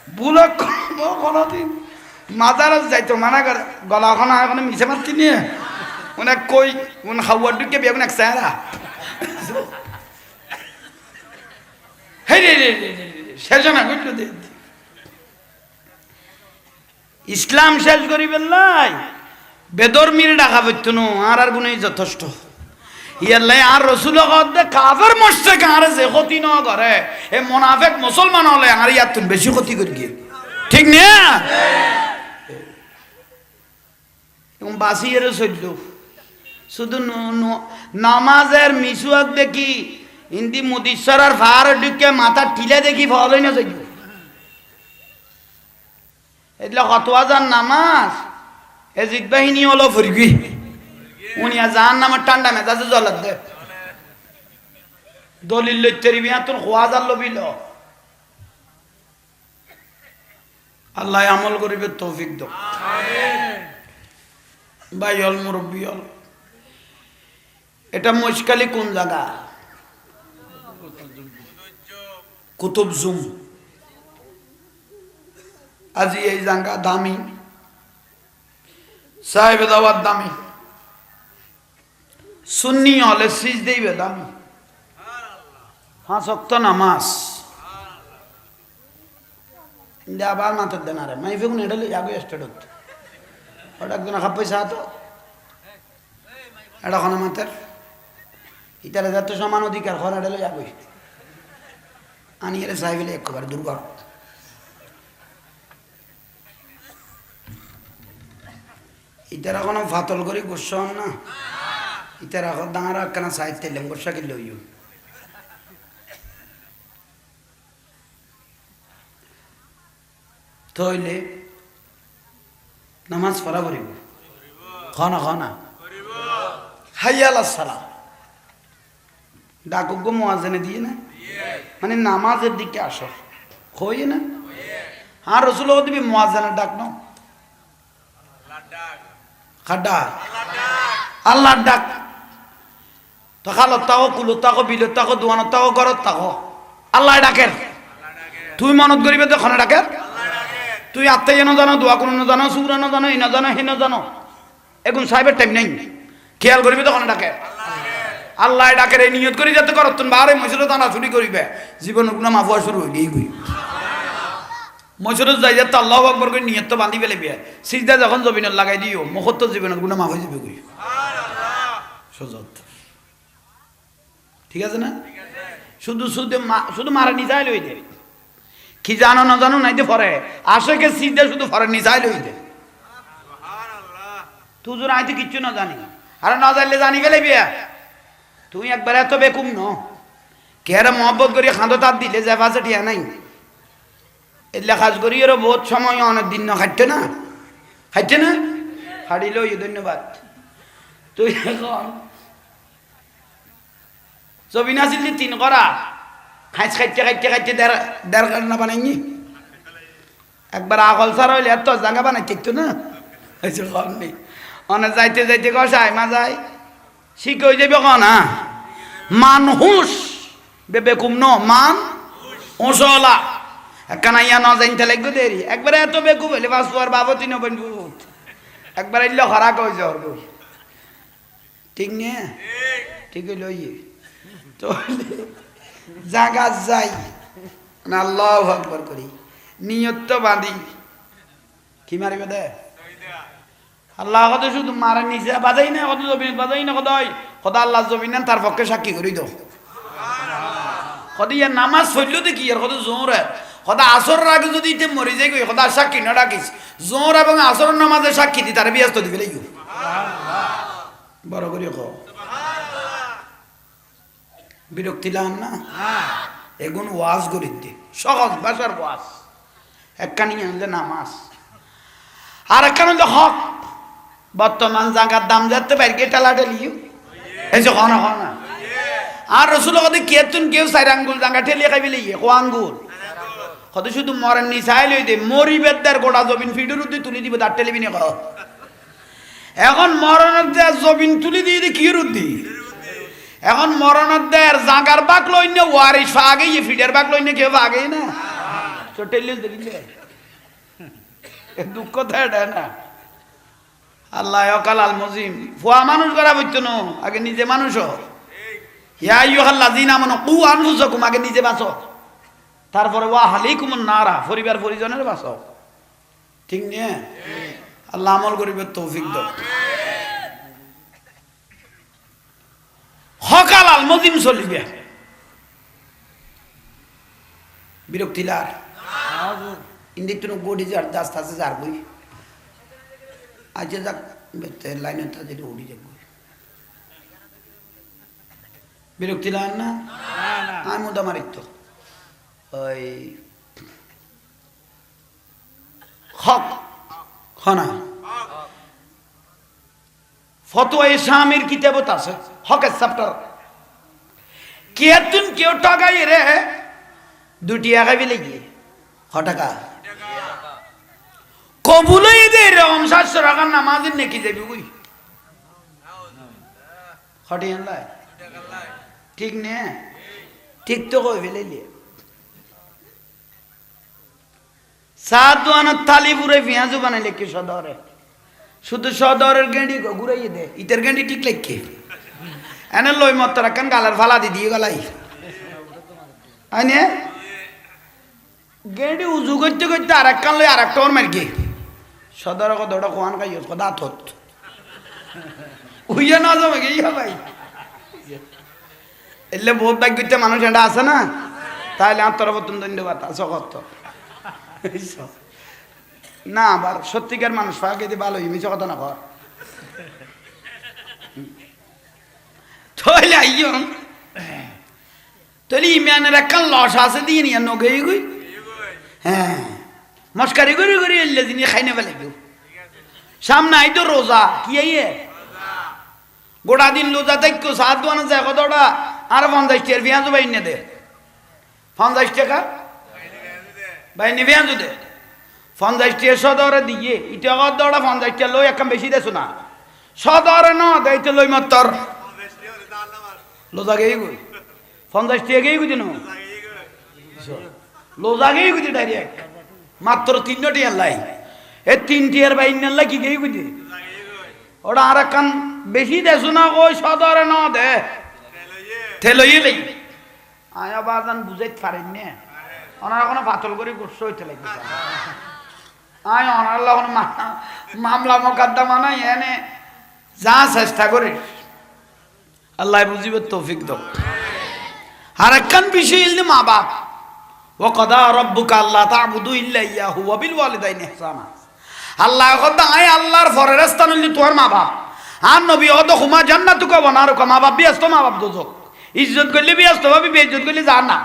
বুলে কোনদিন মাদারত যাইতো মানা করে গলা খানা এখন মিছে মারতি নিয়ে উনি কই উন খাওয়ার দিকে বিয়া কোন এক সারা শেষ না বুঝলো ইসলাম শেষ করিবেন নাই বেদর্মীর ডাকা পড়তো নো আর গুণই যথেষ্ট ইয়াল্লাই আর রসুল কাফের মরছে কারে যে ক্ষতি ন করে এ মোনাফেক মুসলমান হলে আর ইয়ার তুন বেশি ক্ষতি করি গিয়ে ঠিক না এবং বাসিয়ে চলল শুধু নামাজের মিসুয়াক দেখি হিন্দি মুদিশ্বর আর ফার ঢুকে মাথা টিলে দেখি ফল হই না যাই এগুলো কত হাজার নামাজ এজিদ বাহিনী হলো ফুরবি উনি জাহান নামের ঠান্ডা মেজাজে জলার দে দলিল লইতেরি বিয়া তোর খোয়াজার লবিল আল্লাহ আমল করিবে তৌফিক দাও ভাই হল মুরব্বী হল এটা মশকালি কোন জায়গা কুতুবজুম আজি এই জায়গা দামি সাহেব দাওয়াত দামি সুন্নি হলে সিজ দেইবে দামি 5 ওয়াক্ত নামাজ আবার মাথার দেন আরে মাই ফেগুন এটা আগে স্টার্ট হতো ওটা একজন খাপ পয়সা হতো এটা খানা মাথার ইতারা যত সমান অধিকার খরা এটা আগে আনি এর সাহেবেলে একবার দুর্গা ইতারা কোনো ফাতল করি গোস্বা না ইতারা ডাঙারা একখানা সাহিত্য এলাম গোস্বা কিনলে হইও তো হইলে নামাজ পড়া করিব খানা খানা হাইয়াল সালাম ডাকুক গো মুয়াজ্জিনে দিয়ে না মানে নামাজের দিকে আসো কই না আর রাসূল দিবি মুয়াজ্জিনের ডাক নাও খাড্ডা আল্লাহর ডাক তো খালত তাও কুলত তাও বিলত তাও দোয়ানত তাও ঘরত তাও আল্লাহ ডাকের তুই মনত করিবে তো খানা ডাকের তুই আত্মাই না জানো দোয়া কোনো না জানো সুরা না জানো ইনা জানো হে না জানো এখন সাহেবের টাইম নেই খেয়াল করিবে তো খানা ডাকের আল্লাহ ডাকের এই নিয়ত করি যাতে করত বারে মসজিদে দানা চুরি করিবে জীবনের গুনাহ মাফ হওয়া শুরু হইলেই গই মসজিদে যাই যাতে আল্লাহু আকবার করে নিয়ত তো বাঁধি ফেলে বিয়া সিজদা যখন জমিনত লাগাই দিও মুখত জীবনের গুনাহ মাফ হয়ে যাবে গই সুবহানাল্লাহ ঠিক আছে না শুধু শুধু শুধু মারা নিজাই লই দে কি জানো না জানো নাইতে পরে আশেকে সিজদা শুধু পরে নিজাই লই দে সুবহানাল্লাহ তুই জোর আইতে কিচ্ছু না জানি আর না জানলে জানি ফেলে বিয়া তুই একবার এত বেকুম ন কেরা মহব্বত করি খাঁদো তার দিলে যে পাশে ঠিয়া নাই এলে কাজ করি এরও বহুত সময় অনেক দিন না খাইতে না হারিল ধন্যবাদ তুই এখন ছবি নাচিলি 3 করা খাইছ খাইতে দেড় না বানাইনি একবার আগল সার হইলে এত জায়গা বানাইতে তো না নেই অনেক যাইতে যাইতে কষায় মা যায় শিখ হয়ে যাবে না মানুষ বেকুম ন মান ওসলা একখানা ইয়া ন জানতে লাগবে দেরি একবারে এত বেকুম হইলে বাস আর বাবতী নবেন একবার এলে হরা কই যাওয়ার ঠিক নে ঠিক হইল তো জাগা যাই আল্লাহু আকবার করি নিয়ত তো বাঁধি কি মারিবে দে আল্লাহ কত শুধু মারে নিজে বাজাই না কত জমিন বাজাই না কত আল্লাহ জমিন তার পক্ষে সাক্ষী করি দাও কত ইয়ার নামাজ পড়লো দেখি আর কত জোর কত আসর আগে যদি ইতে মরি যাই কই কত সাক্ষী না ডাকিস জোর এবং আসর নামাজে সাক্ষী দি তার ব্যস্ত দিবে লাগি বড় করে কো বিরক্তি লান না এগুন ওয়াজ করি দি সহজ ভাষার ওয়াজ একখানি আনলে নামাজ আর একখান হক বর্তমান জায়গার দাম যাতে বাইরে টেলাটেলিও এই যে খানা খানা আর রসুল কদে কেতুন কেউ চার আঙ্গুল জাঙ্গা ঠেলিয়ে খাইবে লিয়ে কো আঙ্গুল কত শুধু মরেন নি চাই লই দে মরিবেদার গোটা জমিন ফিডের উদ্দি তুলি দিব তার টেলিবি নে এখন মরণের দেয় জমিন তুলি দিয়ে দি কির উদ্দি এখন মরণের দেয় জাঙ্গার বাক লই নে ওয়ারিস আগে ফিডের বাক লই নে কেউ আগেই না তো টেলিয়ে দেখিলে দুঃখ দেয় না আল্লাহ অকাল আল মজিম ফুয়া মানুষ করা বইতো না আগে নিজে মানুষ ইয়া আইয়ুহাল্লাযীনা আমানু কু আনফুসাকুম আগে নিজে বাঁচো তারপরে ওয়া আহলিকুমুন নারা পরিবার পরিজনের বাঁচো ঠিক না আল্লাহ আমল করিবে তৌফিক দাও হকাল আল মজিম চলিবে বিরক্তিলার ইন্দিকটু গোডি যার দাস্ত আছে যার বই আজ যাক লাইনে তাদের উড়ি যাক বিরক্তি লান না আমি মোদা মারিত ওই হক হনা ফতোয়া ইসলামের কিতাবত আছে হকের চ্যাপ্টার কেতুন কেউ টাকাই রে দুটি আগাবি লাগি টাকা কবুলই দে রকম 700 টাকার নামাজের নেকি যাবি ওই হটিয়ান লাই ঠিক নে ঠিক তো কই ফেলে সাদওয়ানত তালিপুরে পেঁয়াজু বানাইলে কি সদরে শুধু সদরের গেঁড়ি ঘুরাইয়ে দে ইতের গেঁড়ি ঠিক লাগে এনে লই মত রাখান গালার ফালা দিয়ে গলাই আইনে গেঁড়ি উজু করতে করতে আর এক কান লই আর একটা ওর মারকে সদর কদটা কোয়ান খাই কদা থত উইয়া না যাবে গিয়া ভাই এলে বহুত ভাগ্যতে মানুষ এটা আছে না তাহলে আত্মরবর্তন ধন্যবাদ আছে কত না আবার সত্যিকার মানুষ ফাঁকে দিয়ে ভালোই মিছে কথা না কর তাহলে আইয়ম তাহলে ইমানের একখান লস আছে দিয়ে নিয়ে নগেই গই হ্যাঁ মস্কারি করে করে এলে দিনে খাই নেবে লাগবে সামনে আই তো রোজা কি আইয়ে গোটা দিন রোজা দেখো সাত দোয়ানো যায় কতটা আর 50 টাকার পেঁয়াজ বাইনে দে 50 টাকা বাইনে পেঁয়াজ দে 50 টাকা সদরে দিয়ে ইটা কতটা 50 টাকা লই একদম বেশি দেছো না সদরে ন দেইতে লই মাত্র লোজা গেই গই 50 টাকা গেই গই দিন লোজা গেই গই ডাইরেক্ট মাত্র 3 টাকা লাই এ 3 টাকার বাইনে লাই কি গেই গই ওটা আর একখান বেশি দেছো না ওই সদরে ন দে থেলইয়ে লই আয়া বাজান বুঝাইতে পারেন না ওনারা কোনো পাতল করে গুচ্ছ হইতে লাগবে আয় ওনার লখন মামলা মোকদ্দমা নাই এনে যা চেষ্টা করিস আল্লাহ বুঝিবে তৌফিক দাও আর একখান বিষয় ইলদি মা বাপ ওয়া কাদা রাব্বুকা আল্লা তা'বুদু ইল্লা ইয়াহু ওয়া বিল ওয়ালিদাইনি ইহসানা আল্লাহ কথা আয় আল্লাহর ফরের স্থান হইলি তোর মা বাপ আর নবী অদ হুমা জান্নাতুকা ওয়া নারুকা মা বাপ ব্যস্ত মা বাপ দোজক ইজ্জত করলে ব্যস্ত ভাবি বেইজ্জত করলে যা না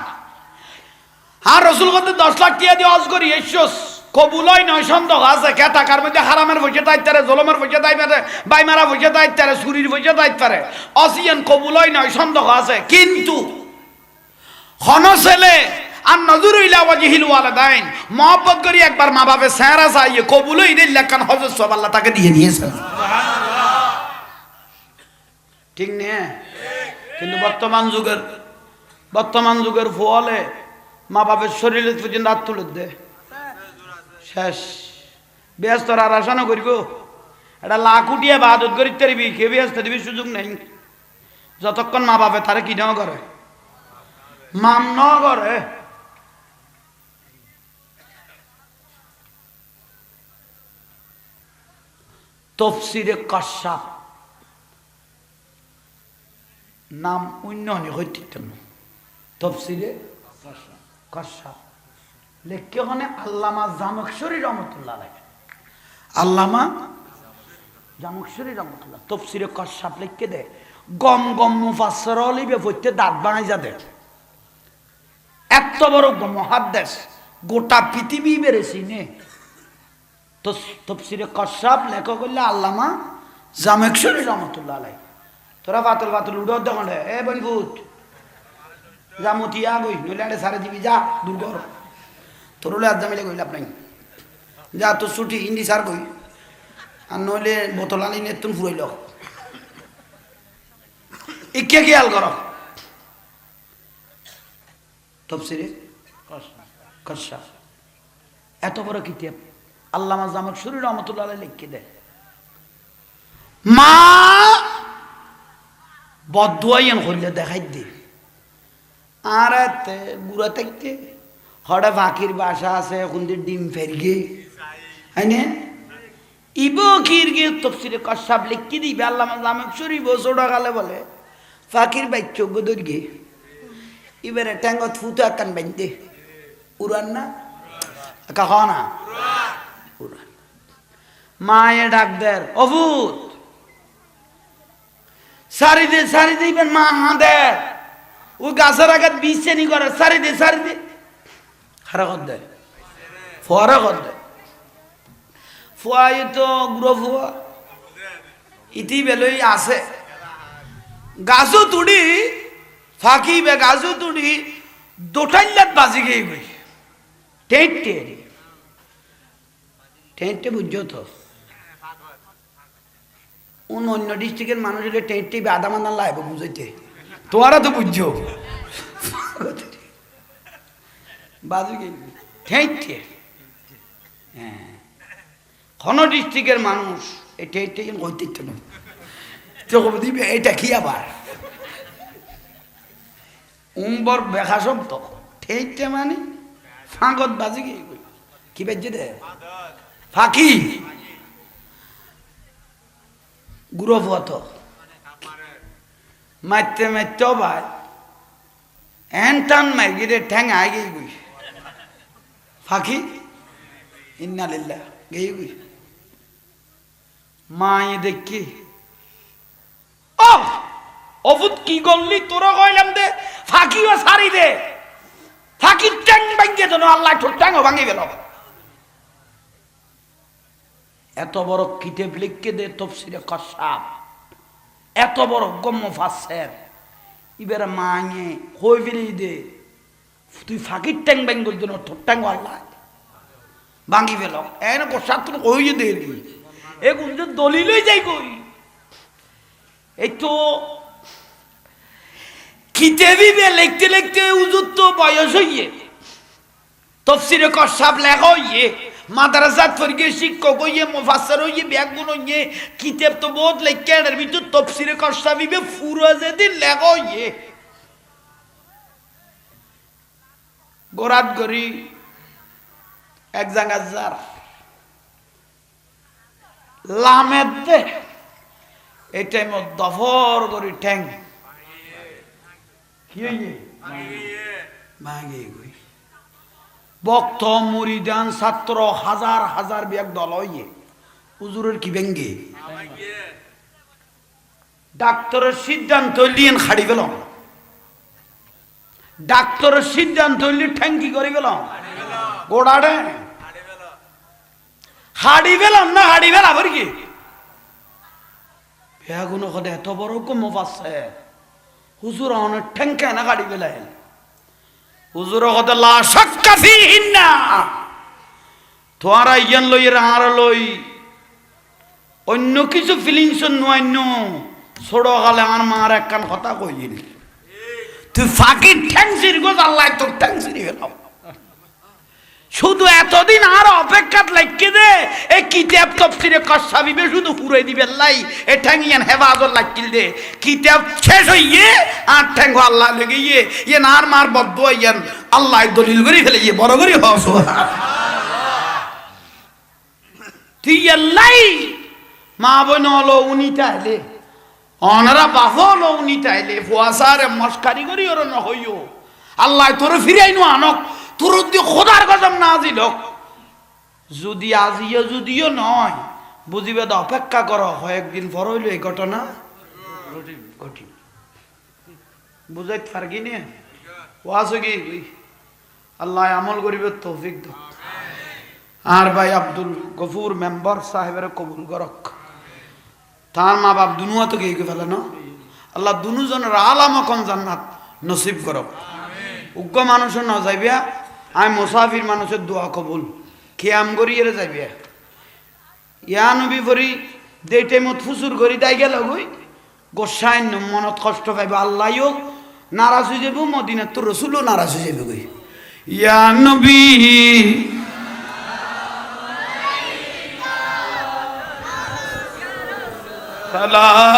আর রাসূল কত 10 লাখ টাকা দিয়ে হজ করি এসছস কবুল হয় নয় সন্দেহ আছে কে টাকার মধ্যে হারামের পয়সা দাইতে পারে জলমের পয়সা দাইতে পারে বাইমারা পয়সা দাইতে পারে চুরির পয়সা দাইতে পারে অসিয়ান কবুল হয় নয় সন্দেহ আছে কিন্তু হন ছেলে আর নজর ইলা ওয়াজহিল ওয়ালিদাইন মহব্বত করি একবার মা বাপের চেহারা চাইয়ে কবুল হই দিল লেখান হজরত সব আল্লাহ তাকে দিয়ে দিয়েছেন ঠিক না কিন্তু বর্তমান যুগের ফলে মা বাপের শরীরে পর্যন্ত হাত তুলে দে শেষ ব্যস্ত আর আশা না করিব এটা লাখ উঠিয়ে বাদত করিতে পারবি কে ব্যস্ত দিবি সুযোগ নেই যতক্ষণ মা বাপে তারে কি ন করে, মাম ন করে। তফসিরে কাশাফ নাম উন্নয়ন হইতে তফসিরে কাশাফ লেখকে ওখানে আল্লামা জামকশরী রহমতুল্লাহ লাগে, আল্লামা জামকশরী রহমতুল্লাহ তফসিরে কাশাফ লিখকে দে। গম গম মুফাসসির লিবে পড়তে দাঁত বানাই যা দে। এত বড় মুহাদ্দিস গোটা পৃথিবী বেরেছি নে। তো তফসিরে কাশাফ লেখক হইলে আল্লামা জামকশরী রহমতুল্লাহ আলাইহি। তোরা পাতল পাতল উড়ো দোকানে এ বনভূত জামতিয়া গই নইলে সারে দিবি যা দূর কর। তোর হলে আজ জামিলে গইলাম নাই যা তোর ছুটি হিন্দি সার গই আর নইলে বোতল আনি নেতুন ফুরাইল ইকে খেয়াল কর। তফসিরে কাশাফ এত বড় কিতাব আল্লামা জামকশরী রহমতুল্লাহ আলাইহি লিখে দেয়। মা বদুয়াইন হইলে দেখাই দে আর বুড়া থাকতে হঠাৎ ফাঁকির বাসা আছে এখন ডিম ফেরগে হ্যাঁ না ইবো কিরগে তফসিরে কাশাফ লিখে দিবে। আল্লামা জামকশরী বছরটা কালে বলে ফাঁকির বাচ্চ গদরগে এবারে ট্যাঙ্গত ফুটো একখান বাঁধতে উড়ান না কাহা না উড়ান। মায়ে ডাক দেয় অভূত সারি দে ইবেন মা হাঁদে ওই গাছের আগে বিষ চেনি করে সারি দে হারা কর দেয় ফোয়ারা কর দেয়। ফুয়াই তো গুড়ো ফুয়া ইতি বেলই আছে গাছও তুড়ি ফাঁকি বে গাছও তুড়ি দোটাইলাত বাজি গিয়ে গই টেন্টে বুঝছো তো অন্য ডিস্ট্রিক্টের মানুষ হলে টেন্টে আধা মানা লাইব বুঝাইতে তোরা তো বুঝছো বাজি গিয়ে টেন্টে হ্যাঁ কোন ডিস্ট্রিক্টের মানুষ এই টেন্টে কইতে তো দিবে এটা কি আবার উম্বর বেখা শব্দ ঠেইতে মানে ফাঁকত বাজি গিয়ে কি বেজে দে ফাঁকি গুরু ফত মারতে মারতেও ভাই এন টান মারগিরে ঠ্যাং আই গিয়ে গুই ফাঁকি ইন্না লিল্লাহ গিয়ে গুই মায়ে দেখি অভূত কি করলি তোরা কইলাম দে ফাঁকিও সারি দে ফাঁকির ট্যাং ভাঙিয়ে দেন আল্লাহ তোর ট্যাংও ভাঙিয়ে গেল। এত বড় কিতাব লিখকে দে তফসিরে কাশাফ এত বড় মুফাসসির ইবারে মাঙে কই ফেলি দে তুই ফাঁকির ট্যাং ভাঙিয়ে দেন তোর ট্যাংও আল্লাহ ভাঙি ফেল এন কষা তোর কই দে এ কোন দলিলই যাই কই এই তো কিতাবি বে লিখতে লিখতে উজুর তো বয়স হইয়ে তফসিরে কাশাফ লেখা হইয়ে মাদ্রাসাত ফরগে শিক্ষক হইয়ে মুফাসসির হইয়ে ব্যাগুন হইয়ে কিতাব তো বহুত লিখে এর ভিতর তফসিরে কাশাফ বে পুরো যেদিন লেখা হইয়ে গোরাত গরি এক জাঙ্গাজার লামেদ দে এই টাইম দফর করি ঠ্যাং ভক্ত মুরিদান ছাত্র হাজার হাজার ব্যাগ দল হইয়ে হুজুরের কি ভেঙ্গে ডাক্তারের সিদ্ধান্ত লিয়েন খাড়ি গেল ডাক্তারের সিদ্ধান্ত লিয়ে ঠ্যাঙ্কি করে গেল গোড়াড়ে হাড়ি গেলাম না হাড়ি গেল আবার কি বেগুনো কথা এত বড় মুফাসসির হুজুর অনেক ঠ্যাঙ্কা না গাড়ি বেলাইল হুজুর কথা লা শাক্কা ফিহিন্না তোরা ইয়ান লই আর লই অন্য কিছু ফিলিংস নয়ন্য ছোড় গালে আমার মার একখান কথা কইল তুই ফাঁকি ঠ্যাংসির গোজ আল্লাহ তোর ঠ্যাংসির গেল শুধু এতদিন আর অপেক্ষাত লাগকে দে এই কিতাব তফসিরে কসাবিবে শুধু পুরাই দিবে লাই এ ঠ্যাঙ্গিয়ান হেফাজত লাগিল দে কিতাব শেষ হইয়ে আর ঠ্যাঙ্গ আল্লাহ লেগে ইয়ে নার মার বদ্ধ ইয়ান আল্লাহ দলিল করে ফেলে ইয়ে বড় করে হস তুই আল্লাহ মা বোন হলো উনি তাইলে অনারা বাপ হলো উনি তাইলে ফুয়াশারে মস্কারি করি ওর ন হইও আল্লাহ তোর ফিরাইনো আনক তোর খোদার কসম না আজিল যদি আজিও যদিও নয় বুঝিবে তো অপেক্ষা করো কয়েকদিন পর হইল এই ঘটনা ঘটিল বুঝাইতে পারগি নে ওয়াছে কি আল্লাহ আমল করিবে তৌফিক দাও আর ভাই আব্দুল গফুর মেম্বার সাহেবের কবুল করক তার মা বাপ দুনুয়া তো গিয়ে ফেলে না আল্লাহ দুজনের আলাম কম জান্নাত নসিব করক উগ্র মানুষের না যাইবিয়া আমি মুসাফির মানুষের দোয়া কবুল খেয়াম করি এর যাইবিয়া ইয়া নবী ভরি যে টাইমত ফুসুর করি তাই গেল গই গোসাই মনত কষ্ট পাইবে আল্লাহও নারাজ হয়ে যাব মদিনার তো রসুলও নারাজ হয়ে যাবে গই ইয়া নবী সালাম